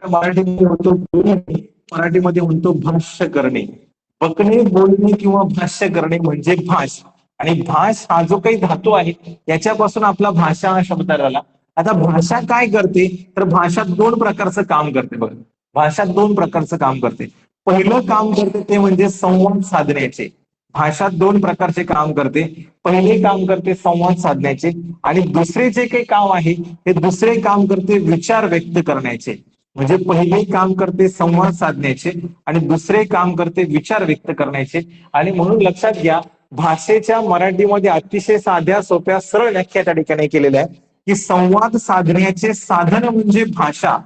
मराठीमध्ये म्हणतो बोलणे, मराठीमध्ये म्हणतो भाष्य करणे. बकणे बोलणे किंवा भाष्य करणे म्हणजे भाष, आणि भाष हा जो काही धातू आहे याच्यापासून आपला भाषा हा शब्द आला. आता भाषा काय करते, तर भाषा 2 प्रकारचं काम करते. बघा भाषा 2 प्रकारचं काम करते. पहिलं काम करते ते म्हणजे संवाद साधण्याचे. भाषा 2 प्रकारचे काम करते. पहिले काम करते संवाद साधण्याचे, आणि दुसरे जे काही काम आहे ते दुसरे काम करते विचार व्यक्त करण्याचे. म्हणजे पहिले काम करते संवाद साधण्याचे आणि दुसरे काम करते विचार व्यक्त करण्याचे. आणि म्हणून लक्षात घ्या, भाषेच्या मराठीमध्ये अतिशय साध्या सोप्या सरळ व्याख्या त्या ठिकाणी केलेल्या आहे की संवाद साधण्याचे साधन म्हणजे भाषा,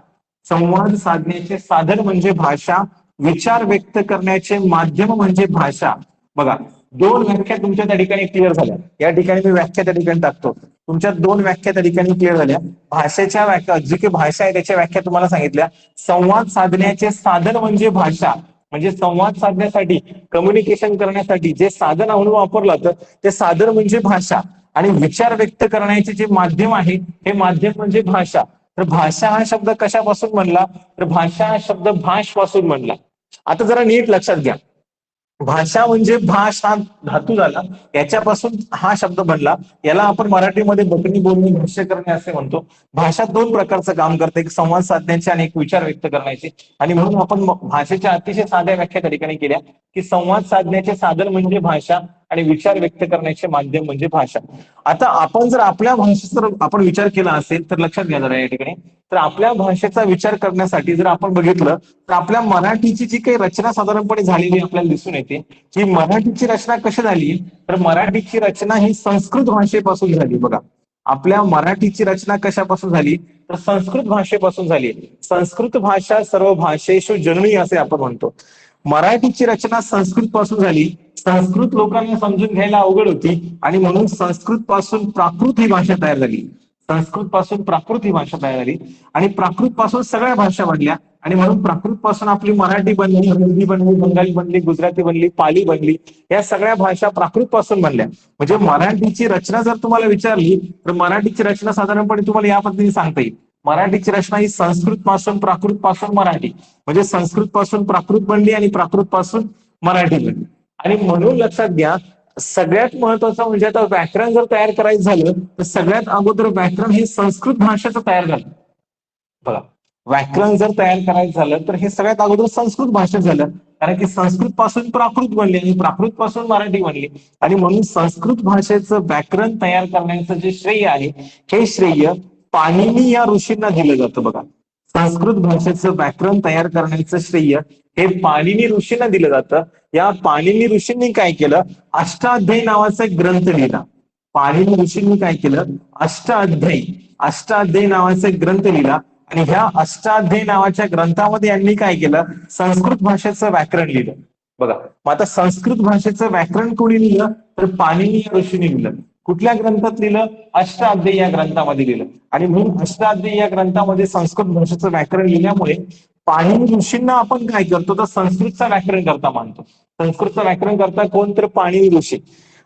संवाद साधण्याचे साधन म्हणजे भाषा, विचार व्यक्त करण्याचे माध्यम म्हणजे भाषा. बघा 2 व्याख्या तुमच्या त्या ठिकाणी क्लिअर झाल्या. या ठिकाणी मी व्याख्या त्या ठिकाणी टाकतो. तुमच्या 2 व्याख्या त्या ठिकाणी क्लिअर झाल्या. भाषेच्या व्याख्या जी काही भाषा आहे त्याच्या व्याख्या तुम्हाला सांगितल्या. संवाद साधण्याचे साधन म्हणजे भाषा, म्हणजे संवाद साधण्यासाठी कम्युनिकेशन करण्यासाठी जे साधन म्हणून वापरलं जातं ते साधन म्हणजे भाषा, आणि विचार व्यक्त करण्याचे जे माध्यम आहे हे माध्यम म्हणजे भाषा. तर भाषा हा शब्द कशापासून म्हणला, तर भाषा हा शब्द भाष पासून म्हणला. आता जरा नीट लक्षात घ्या, भाषा म्हणजे भाष हा धातू झाला, याच्यापासून हा शब्द बनला. याला आपण मराठीमध्ये बकणी बोलणे भाष्य करणे असे म्हणतो. भाषा 2 प्रकारचं काम करते, एक संवाद साधण्याचे आणि एक विचार व्यक्त करण्याचे. आणि म्हणून आपण भाषेच्या अतिशय साध्या व्याख्या त्या ठिकाणी केल्या की संवाद साधण्याचे साधन म्हणजे भाषा आणि विचार व्यक्त करण्याचे माध्यम म्हणजे भाषा. आता आपण जर आपल्या भाषेचा आपण विचार केला असेल तर लक्षात घ्या जरा या ठिकाणी, तर आपल्या भाषेचा विचार करण्यासाठी जर आपण बघितलं तर आपल्या मराठीची जी काही रचना साधारणपणे झालेली आपल्याला दिसून येते. ही मराठीची रचना कशी झाली, तर मराठीची रचना ही संस्कृत भाषेपासून झाली. बघा आपल्या मराठीची रचना कशापासून झाली, तर संस्कृत भाषेपासून झाली. संस्कृत भाषा सर्व भाषेषु जननी असे आपण म्हणतो. मराठीची रचना संस्कृत पासून झाली. संस्कृत लोकांना समजून घ्यायला अवघड होती आणि म्हणून संस्कृत पासून प्राकृत ही भाषा तयार झाली. संस्कृत पासून प्राकृत ही भाषा तयार झाली आणि प्राकृत पासून सगळ्या भाषा बनल्या. आणि म्हणून प्राकृत पासून आपली मराठी बनली, हिंदी बनली, बंगाली बनली, गुजराती बनली, पाली बनली. या सगळ्या भाषा प्राकृत पासून बनल्या. म्हणजे मराठीची रचना जर तुम्हाला विचारली तर मराठीची रचना साधारणपणे तुम्हाला या पद्धतीने सांगता येईल. मराठीची रचना ही संस्कृत पासून प्राकृत पासून मराठी, म्हणजे संस्कृत पासून प्राकृत बनली आणि प्राकृत पासून मराठी बनली. आणि म्हणून लक्षात घ्या, सगळ्यात महत्वाचं म्हणजे आता व्याकरण जर तयार करायचं झालं तर सगळ्यात अगोदर व्याकरण हे संस्कृत भाषेचं तयार झालं. बघा व्याकरण जर तयार करायचं झालं तर हे सगळ्यात अगोदर संस्कृत भाषेत झालं. कारण की संस्कृत पासून प्राकृत बनले आणि प्राकृत पासून मराठी बनली. आणि म्हणून संस्कृत भाषेचं व्याकरण तयार करण्याचं जे श्रेय आहे हे श्रेय पाणिनी या ऋषींना दिलं जातं बघा. संस्कृत भाषेचं व्याकरण तयार करण्याचं श्रेय हे पाणिनी ऋषींना दिलं जातं. या पाणिनी ऋषींनी काय केलं, अष्टाध्यायी नावाचा एक ग्रंथ लिहिला. पाणिनी ऋषींनी काय केलं, अष्टाध्यायी नावाचा एक ग्रंथ लिहिला. आणि ह्या अष्टाध्यायी नावाच्या ग्रंथामध्ये यांनी काय केलं, संस्कृत भाषेचं व्याकरण लिहिलं बघा. मग आता संस्कृत भाषेचं व्याकरण कोणी लिहिलं, तर पाणिनी या ऋषीने लिहिलं. कुठल्या ग्रंथात लिहिलं, अष्टाध्यायी या ग्रंथामध्ये लिहिलं. आणि म्हणून अष्टाध्यायी या ग्रंथामध्ये संस्कृत भाषेचं व्याकरण लिहिल्यामुळे पाणिनी ऋषींना आपण काय करतो, तर संस्कृतचा व्याकरण करता मानतो. संस्कृतचं व्याकरण करता कोण, तर पाणिनी ऋषी.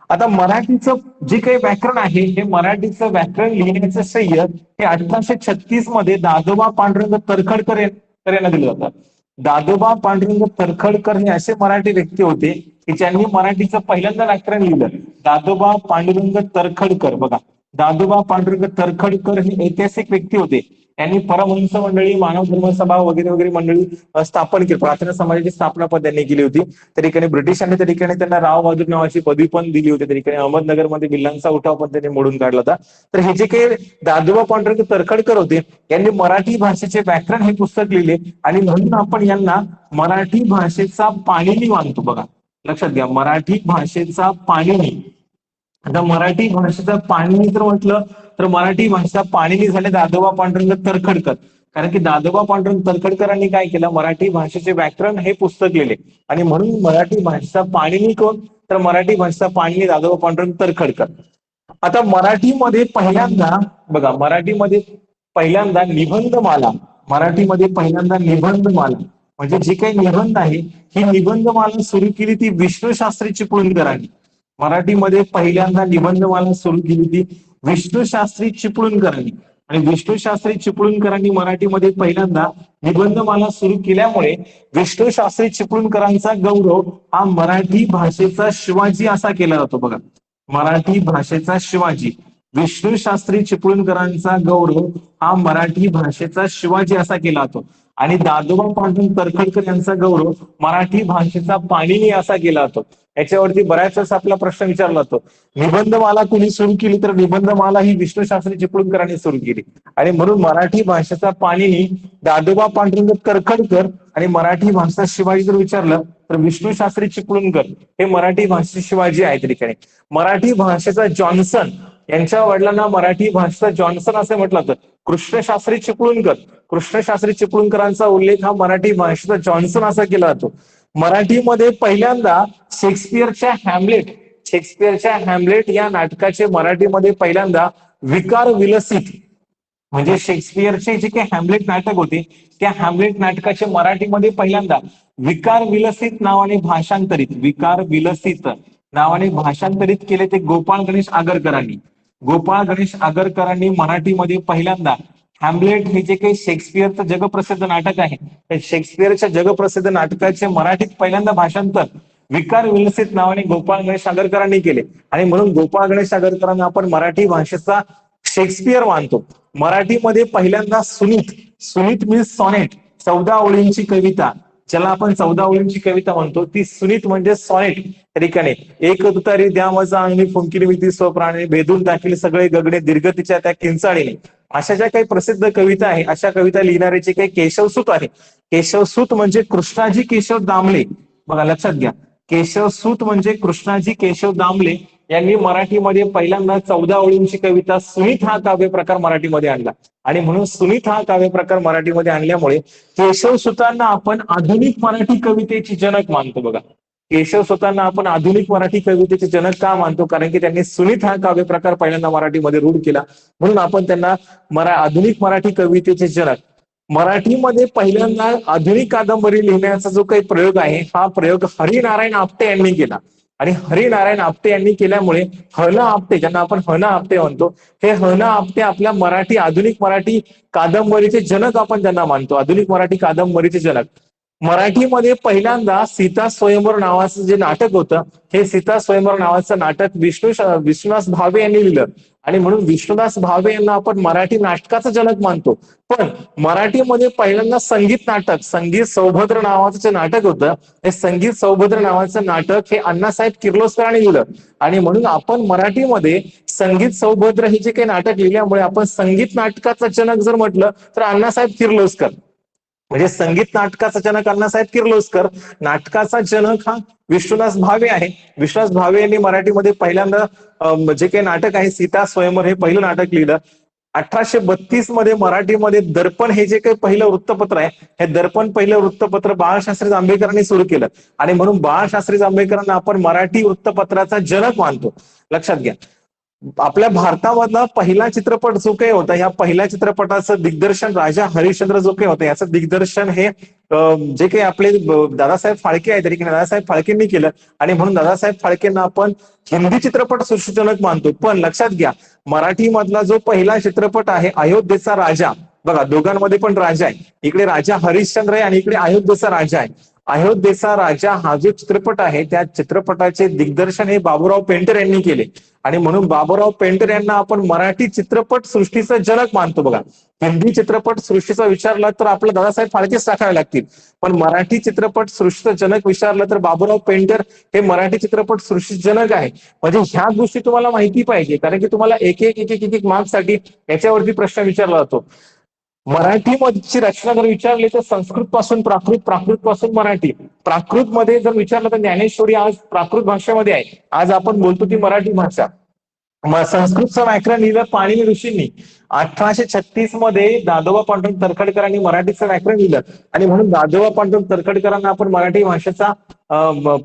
आता मराठीचं जे काही व्याकरण आहे हे मराठीचं व्याकरण लिहिण्याचं श्रेय हे 1836 मध्ये दादोबा पांडुरंग तर्खडकर यांना दिलं जातं. दादोबा पांडुरंग तर्खडकर हे असे मराठी व्यक्ती होते की ज्यांनी मराठीचं पहिल्यांदा व्याकरण लिहिलं. दादोबा पांडुरंग तर्खडकर बघा, दादोबा पांडुरंग तर्खडकर हे ऐतिहासिक व्यक्ती होते. त्यांनी परमहंस मंडळी, मानव धर्म सभा वगैरे वगैरे मंडळी स्थापन केली. प्रार्थना समाजाची स्थापना पण त्यांनी केली होती. त्या ठिकाणी ब्रिटिशांनी त्या ठिकाणी त्यांना राव बहादूर नावाची पदवी पण दिली होती. त्या ठिकाणी अहमदनगरमध्ये बिल्लांचा उठाव पण त्यांनी मोडून काढला होता. तर हे जे काही दादोबा पांडुरंग तर्खडकर होते यांनी मराठी भाषेचे व्याकरण हे पुस्तक लिहिले. आणि म्हणून आपण यांना मराठी भाषेचा पाणिनी मानतो बघा. लक्षात घ्या, मराठी भाषेचा पाणिनी. आता मराठी भाषेचा पाणिनी जर म्हटलं तर मराठी भाषेचा पाणिनी झाले दादोबा पांडुरंग तर्खडकर. कारण की दादोबा पांडुरंग तर्खडकरांनी काय केलं, मराठी भाषेचे व्याकरण हे पुस्तक लिहिले. आणि म्हणून मराठी भाषेचा पाणिनी कोण, तर मराठी भाषेचा पाणिनी दादोबा पांडुरंग तर्खडकर. आता मराठीमध्ये पहिल्यांदा बघा, मराठीमध्ये पहिल्यांदा निबंधमाला, मराठीमध्ये पहिल्यांदा निबंधमाला म्हणजे जी काही निबंध आहे ही निबंधमाला सुरू केली ती विष्णू शास्त्री चिपळूणकरांनी. मराठीमध्ये पहिल्यांदा निबंधमाला सुरू केली ती विष्णू शास्त्री चिपळूणकरांनी. आणि विष्णू शास्त्री चिपळूणकरांनी मराठीमध्ये पहिल्यांदा निबंधमाला सुरू केल्यामुळे विष्णू शास्त्री चिपळूणकरांचा गौरव हा मराठी भाषेचा शिवाजी असा केला जातो बघा. मराठी भाषेचा शिवाजी, विष्णू शास्त्री चिपळूणकरांचा गौरव हा मराठी भाषेचा शिवाजी असा केला जातो. आणि दादोबा पांडुरंग तर्खडकर यांचा गौरव मराठी भाषेचा पाणिनी असा केला जातो. याच्यावरती बऱ्याच वेळेस आपला प्रश्न विचारला जातो, निबंधमाला कुणी सुरू केली, तर निबंधमाला ही विष्णू शास्त्री चिपळूणकरांनी सुरू केली. आणि म्हणून मराठी भाषेचा पाणिनी दादोबा पांडुरंग तर्खडकर आणि मराठी भाषेचा शिवाजी जर विचारलं तर विष्णू शास्त्री चिपळूणकर हे मराठी भाषेचे शिवाजी आहेत. ठिकाणी मराठी भाषेचा जॉन्सन, यांच्या वडिलांना मराठी भाषेचा जॉन्सन असे म्हटलं जातं. कृष्णशास्त्री चिपळूणकर, कृष्णशास्त्री चिपळूणकरांचा उल्लेख हा मराठी भाषेचा जॉन्सन असा केला जातो. मराठीमध्ये पहिल्यांदा शेक्सपियरच्या हॅम्लेट या नाटकाचे मराठीमध्ये पहिल्यांदा विकार विलसित म्हणजे शेक्सपियरचे जे काही हॅम्लेट नाटक होते त्या हॅम्लेट नाटकाचे मराठीमध्ये पहिल्यांदा विकार विलसित नावाने भाषांतरित केले ते गोपाळ गणेश आगरकरांनी. गोपाळ गणेश आगरकरांनी मराठीमध्ये पहिल्यांदा हॅम्लेट हे जे काही शेक्सपियरचं जगप्रसिद्ध नाटक आहे त्या शेक्सपियरच्या जगप्रसिद्ध नाटकाचे मराठीत पहिल्यांदा भाषांतर विकार विलसित नावाने गोपाळ गणेश आगरकरांनी केले. आणि म्हणून गोपाळ गणेश आगरकरांना आपण मराठी भाषेचा शेक्सपियर मानतो. मराठीमध्ये पहिल्यांदा सुनीत मीन्स सॉनेट, 14 ओळींची कविता, ज्याला आपण 14 ओळींची कविता म्हणतो ती सुनीत म्हणजे सॉनेट. ठिकाणी एक तुतारी द्या मजा आणि फुंकिली मिती स्वप्राणे भेदून टाकील सगळे गगडे दीर्घतेच्या त्या किंचाळीने, अशा ज्या काही प्रसिद्ध कविता आहे अशा कविता लिहिणाऱ्याचे काही केशवसूत आहे. केशवसूत म्हणजे कृष्णाजी केशव दामले बघा, लक्षात घ्या. केशवसूत म्हणजे कृष्णाजी केशव दामले यांनी मराठीमध्ये पहिल्यांदा 14 ओळींची कविता सुनीत हा काव्य प्रकार मराठीमध्ये आणला. आणि म्हणून सुनीत हा काव्य प्रकार मराठीमध्ये आणल्यामुळे केशवसूतांना आपण आधुनिक मराठी कवितेची जनक मानतो बघा. केशवसूतांना आपण आधुनिक मराठी कवितेचे जनक का मानतो, कारण की त्यांनी सुनीत हा काव्य प्रकार पहिल्यांदा मराठीमध्ये रूढ केला, म्हणून आपण त्यांना आधुनिक मराठी कवितेचे जनक. मराठीमध्ये पहिल्यांदा आधुनिक कादंबरी लिहिण्याचा जो काही प्रयोग आहे हा प्रयोग हरिनारायण आपटे यांनी केला. आणि हरिनारायण आपटे यांनी केल्यामुळे ह.न. आपटे, ज्यांना आपण ह.न. आपटे म्हणतो, हे ह.न. आपटे आपल्या आधुनिक मराठी कादंबरीचे जनक आपण त्यांना मानतो, आधुनिक मराठी कादंबरीचे जनक. मराठीमध्ये पहिल्यांदा सीता स्वयंवर नावाचं जे नाटक होतं, हे सीता स्वयंवर नावाचं नाटक विष्णुदास भावे यांनी लिहिलं. आणि म्हणून विष्णुदास भावे यांना आपण मराठी नाटकाचा जनक मानतो. पण मराठीमध्ये पहिल्यांदा संगीत नाटक, संगीत सौभद्र नावाचं जे नाटक होतं, हे संगीत सौभद्र नावाचं नाटक हे अण्णासाहेब किर्लोस्करांनी लिहिलं. आणि म्हणून आपण मराठीमध्ये संगीत सौभद्र हे जे काही नाटक लिहिल्यामुळे आपण संगीत नाटकाचं जनक जर म्हटलं तर अण्णासाहेब किर्लोस्कर. म्हणजे संगीत नाटकाचा जनक अण्णासाहेब किर्लोस्कर, नाटकाचा जनक हा विष्णुदास भावे आहे. विष्णुदास भावे यांनी मराठीमध्ये पहिल्यांदा जे काही नाटक आहे सीता स्वयंवर हे पहिलं नाटक लिहिलं. 1832 मध्ये मराठीमध्ये दर्पण हे जे काही पहिलं वृत्तपत्र आहे, हे दर्पण पहिलं वृत्तपत्र बाळशास्त्री जांभेकरांनी सुरू केलं. आणि म्हणून बाळशास्त्री जांभेकरांना आपण मराठी वृत्तपत्राचा जनक मानतो. लक्षात घ्या. आपल्या भारतामधला पहिला चित्रपट जो काही होता, ह्या पहिल्या चित्रपटाचं दिग्दर्शन राजा हरिश्चंद्र जो काही होतं, याचं दिग्दर्शन हे जे काही आपले दादासाहेब फाळके आहे, तरी दादासाहेब फाळकेंनी केलं. आणि म्हणून दादासाहेब फाळकेंना आपण हिंदी चित्रपट सृष्टीजनक मानतो. पण लक्षात घ्या, मराठी मधला जो पहिला चित्रपट आहे अयोध्येचा राजा, बघा दोघांमध्ये पण राजा आहे. इकडे राजा हरिश्चंद्र आहे आणि इकडे अयोध्येचा राजा आहे. अयोध्येचा राजा हा जो चित्रपट आहे, त्या चित्रपटाचे दिग्दर्शन हे बाबूराव पेंटर यांनी केले. आणि म्हणून बाबूराव पेंटर यांना आपण मराठी चित्रपट सृष्टीचं जनक मानतो. बघा, हिंदी चित्रपट सृष्टीचा विचारला तर आपलं दादासाहेब फाळकेच टाकावे लागतील. पण मराठी चित्रपट सृष्टीचं जनक विचारलं तर बाबूराव पेंटर हे मराठी चित्रपट सृष्टीचे जनक आहे. म्हणजे ह्या गोष्टी तुम्हाला माहिती पाहिजे, कारण की तुम्हाला एक एक मार्क्ससाठी याच्यावरती प्रश्न विचारला जातो. मराठीची रचना जर विचारली तर संस्कृत पासून प्राकृत, प्राकृत पासून मराठी. प्राकृत मध्ये जर विचारलं तर ज्ञानेश्वरी आज प्राकृत भाषेमध्ये आहे. आज आपण बोलतो ती मराठी भाषा. संस्कृतचं व्याकरण लिहिलं पाणिनी ऋषींनी. 1836 मध्ये दादोबा पांडुरंग तर्खडकरांनी मराठीचं व्याकरण लिहिलं. आणि म्हणून दादोबा पांडुरंग तर्खडकरांना आपण मराठी भाषेचा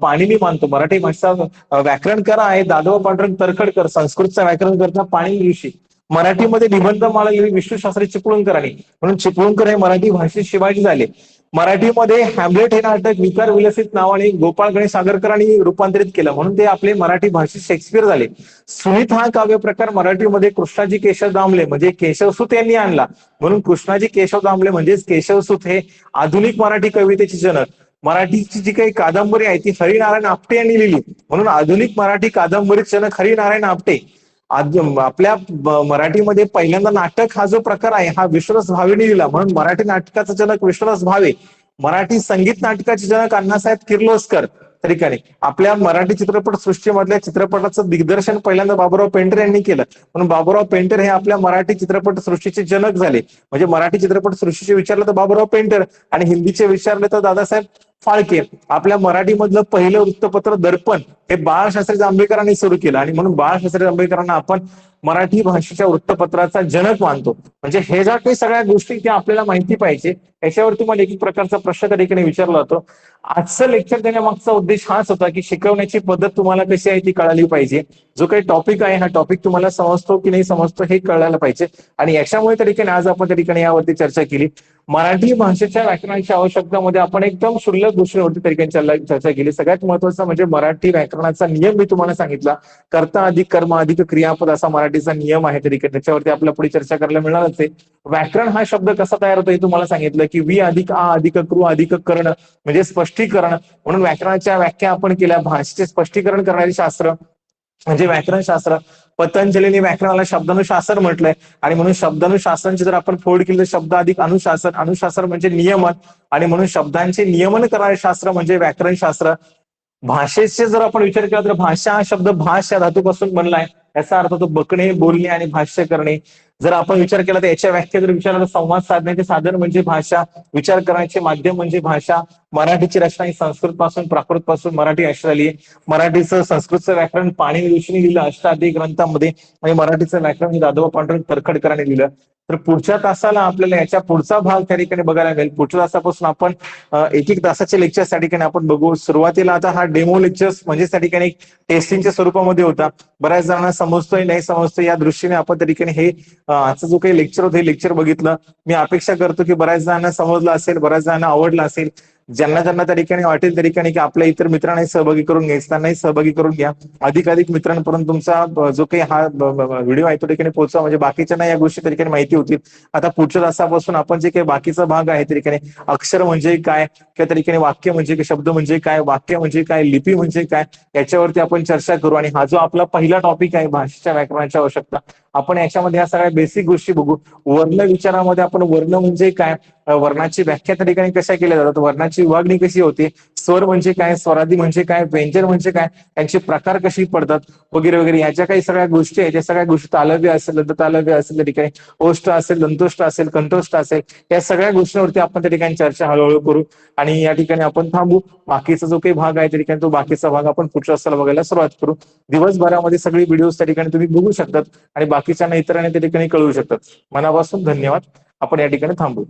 पाणिनी मानतो. मराठी भाषेचा व्याकरणकार आहे दादोबा पांडुरंग तर्खडकर, संस्कृतचं व्याकरण करता पाणिनी ऋषी. मराठीमध्ये निबंधमाला लिहिली विष्णुशास्त्री चिपळूणकरांनी, म्हणून चिपळूणकर हे मराठी भाषेत शिवाजी झाले. मराठीमध्ये हॅम्लेट हे नाटक विकार विलसित नावाने गोपाळ गणेश आगरकरांनी रूपांतरित केलं, म्हणून ते आपले मराठी भाषेत शेक्सपियर झाले. सुनीत हा काव्य प्रकार मराठीमध्ये कृष्णाजी केशव दामले म्हणजे केशवसूत यांनी आणला. म्हणून कृष्णाजी केशव दामले म्हणजेच केशवसूत हे आधुनिक मराठी कवितेचे जनक. मराठीची जी काही कादंबरी आहे ती हरिनारायण आपटे यांनी लिहिली, म्हणून आधुनिक मराठी कादंबरीचे जनक हरिनारायण आपटे. आपल्या मराठीमध्ये पहिल्यांदा नाटक हा जो प्रकार आहे हा विश्वदास भावेने लिहिला, म्हणून मराठी नाटकाचा जनक विश्वदास भावे. मराठी संगीत नाटकाचे जनक अण्णासाहेब किर्लोस्कर. तरीकाने आपल्या मराठी चित्रपट सृष्टीमधल्या चित्रपटाचं दिग्दर्शन पहिल्यांदा बाबूराव पेंटर यांनी केलं, म्हणून बाबूराव पेंटर हे आपल्या मराठी चित्रपट सृष्टीचे जनक झाले. म्हणजे मराठी चित्रपट सृष्टीचे विचारलं तर बाबूराव पेंटर आणि हिंदीचे विचारले तर दादासाहेब फाळके. आपल्या मराठीमधलं पहिलं वृत्तपत्र दर्पण हे बाळशास्त्री जांभेकरांनी सुरू केलं, आणि म्हणून बाळशास्त्री जांभेकरांना आपण मराठी भाषेच्या वृत्तपत्राचा जनक मानतो. म्हणजे हे ज्या काही सगळ्या गोष्टी त्या आपल्याला माहिती पाहिजे, याच्यावरती मला एक प्रकारचा प्रश्न त्या ठिकाणी विचारला होतो. आजचं लेक्चर देण्यामागचा उद्देश हाच होता की शिकवण्याची पद्धत तुम्हाला कशी आहे ती कळाली पाहिजे. जो काही टॉपिक आहे हा टॉपिक तुम्हाला समजतो की नाही समजतो हे कळायला पाहिजे. आणि याच्यामुळे त्या ठिकाणी आज आपण त्या ठिकाणी यावरती चर्चा केली. मराठी भाषेच्या व्याकरणाच्या आवश्यकतामध्ये आपण एकदम क्षुल्लक गोष्टींवरती त्या ठिकाणी चर्चा केली. सगळ्यात महत्वाचं म्हणजे मराठी व्याकरणाचा नियम मी तुम्हाला सांगितला. कर्ता अधिक कर्म अधिक क्रियापद असा मराठीचा नियम आहे. त्याच्यावरती आपल्याला पुढे चर्चा करायला मिळणारच आहे. व्याकरण हा शब्द कसा तयार होतो हे तुम्हाला सांगितलं की वी अधिक आ अधिक कृ अधिक कर्ण म्हणजे स्पष्टीकरण. म्हणून व्याकरणाच्या व्याख्या आपण केल्या. भाषेचे स्पष्टीकरण करणारे शास्त्र म्हणजे व्याकरण शास्त्र. पतंजलीने व्याकरणाला शब्दानुशासन म्हटलंय, आणि म्हणून शब्दानुशासनची जर आपण फोड केली तर शब्द अधिक अनुशासन, अनुशासन म्हणजे नियमन, आणि म्हणून शब्दांचे नियमन करणारे शास्त्र म्हणजे व्याकरण शास्त्र. भाषेचे जर आपण विचार केला तर भाषा हा शब्द भाष या धातूपासून बनलाय. याचा अर्थ तो बकणे, बोलणे आणि भाष्य करणे. जर आपण विचार केला तर याच्या व्याख्या जर विचारला तर संवाद साधण्याचे साधन म्हणजे भाषा, विचार करण्याचे माध्यम म्हणजे भाषा. मराठीची रचना ही संस्कृत पासून प्राकृत पासून मराठी अशी आहे. मराठीचं संस्कृतचं व्याकरण पाणिनी ऋषींनी लिहिलं अष्टाध्यायी ग्रंथामध्ये, आणि मराठीचं व्याकरण दादोबा पांडुरंग तर्खडकरांनी लिहिलं. तर पुढच्या तासाला आपल्याला याच्या पुढचा भाग त्या ठिकाणी बघायला मिळेल. पुढच्या तासापासून आपण एक तासाचे लेक्चर्स त्या ठिकाणी आपण बघू. सुरुवातीला आता हा डेमो लेक्चर्स म्हणजे त्या ठिकाणी टेस्टिंगच्या स्वरूपामध्ये होता. बऱ्याच जणांना समजतोय नाही समजतोय या दृष्टीने आपण त्या ठिकाणी हे आजचं जो काही लेक्चर होतं हे लेक्चर बघितलं. मी अपेक्षा करतो की बऱ्याच जणांना समजलं असेल, बऱ्याच जणांना आवडलं असेल. ज्यांना ज्यांना त्या ठिकाणी वाटेल त्या ठिकाणी की आपल्या इतर मित्रांनाही सहभागी करून घ्यायचं त्यांनाही सहभागी करून घ्या. अधिकाधिक मित्रांपर्यंत तुमचा जो काही हा व्हिडिओ आहे तो ठिकाणी पोहोचवा, म्हणजे बाकीच्यांना या गोष्टी त्या ठिकाणी माहिती होतील. आता पुढच्या तासापासून आपण जे काही बाकीचा भाग आहे त्या ठिकाणी अक्षर म्हणजे काय, किंवा त्या ठिकाणी वाक्य म्हणजे काय, शब्द म्हणजे काय, वाक्य म्हणजे काय, लिपी म्हणजे काय, याच्यावरती आपण चर्चा करू. आणि हा जो आपला पहिला टॉपिक आहे भाषेच्या व्याकरणाची आवश्यकता, आपण याच्यामध्ये ह्या सगळ्या बेसिक गोष्टी बघू. वर्ण विचारामध्ये आपण वर्ण म्हणजे काय, वर्णाची व्याख्या त्या ठिकाणी कशा केल्या जातात, वर्णाची विभागणी कशी होते, स्वर म्हणजे काय, स्वरादी म्हणजे काय, व्यंजन म्हणजे काय, त्यांचे प्रकार कशी पडतात, वगैरे वगैरे. याच्या काही सगळ्या गोष्टी आहेत, त्या सगळ्या गोष्टी तालव्य असेल, ललित तालव्य असेल, त्या ठिकाणी ओष्ट असेल, दंतोष्ट असेल, कंठोष्ट असेल, या सगळ्या गोष्टींवरती आपण त्या ठिकाणी चर्चा हळूहळू करू. आणि या ठिकाणी आपण थांबू. बाकीचा जो काही भाग आहे त्या ठिकाणी तो बाकीचा भाग आपण पुढच्या तासाला बघायला सुरुवात करू. दिवसभरामध्ये सगळी व्हिडिओज त्या ठिकाणी तुम्ही बघू शकतात आणि बाकीच्यांना इतरांना त्या ठिकाणी कळवू शकतात. मनापासून धन्यवाद. आपण या ठिकाणी थांबू.